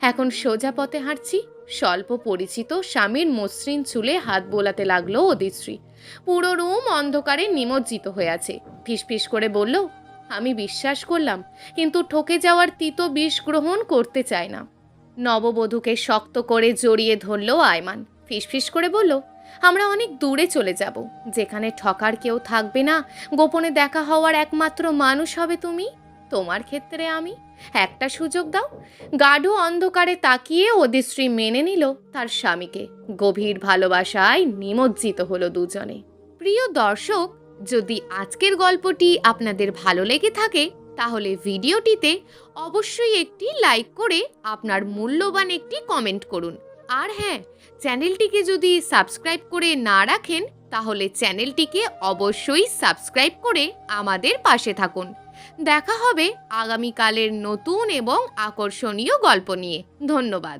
এখন সোজা পথে হাঁটছি। স্বল্প পরিচিত স্বামীর মসৃণ চুলে হাত বোলাতে লাগলো অধিশ্রী। পুরো রুম অন্ধকারে নিমজ্জিত হয়ে আছে। ফিসফিস করে বলল, আমি বিশ্বাস করলাম, কিন্তু ঠকে যাওয়ার তিতো বিষ গ্রহণ করতে চাই না। নববধূকে শক্ত করে জড়িয়ে ধরল আয়মান। ফিসফিস করে বলল, আমরা অনেক দূরে চলে যাব, যেখানে ঠকার কেউ থাকবে না। গোপনে দেখা হওয়ার একমাত্র মানুষ হবে তুমি, তোমার ক্ষেত্রে আমি। একটা সুযোগ দাও। গাঢ় অন্ধকারে তাকিয়ে অধিশ্রী মেনে নিল তার স্বামীকে। গভীর ভালোবাসায় নিমজ্জিত হলো দুজনে। প্রিয় দর্শক, যদি আজকের গল্পটি আপনাদের ভালো লেগে থাকে তাহলে ভিডিওটিতে অবশ্যই একটি লাইক করে আপনার মূল্যবান একটি কমেন্ট করুন। আর হ্যাঁ, চ্যানেলটিকে যদি সাবস্ক্রাইব করে না রাখেন তাহলে চ্যানেলটিকে অবশ্যই সাবস্ক্রাইব করে আমাদের পাশে থাকুন। দেখা হবে আগামীকালের নতুন এবং আকর্ষণীয় গল্প নিয়ে। ধন্যবাদ।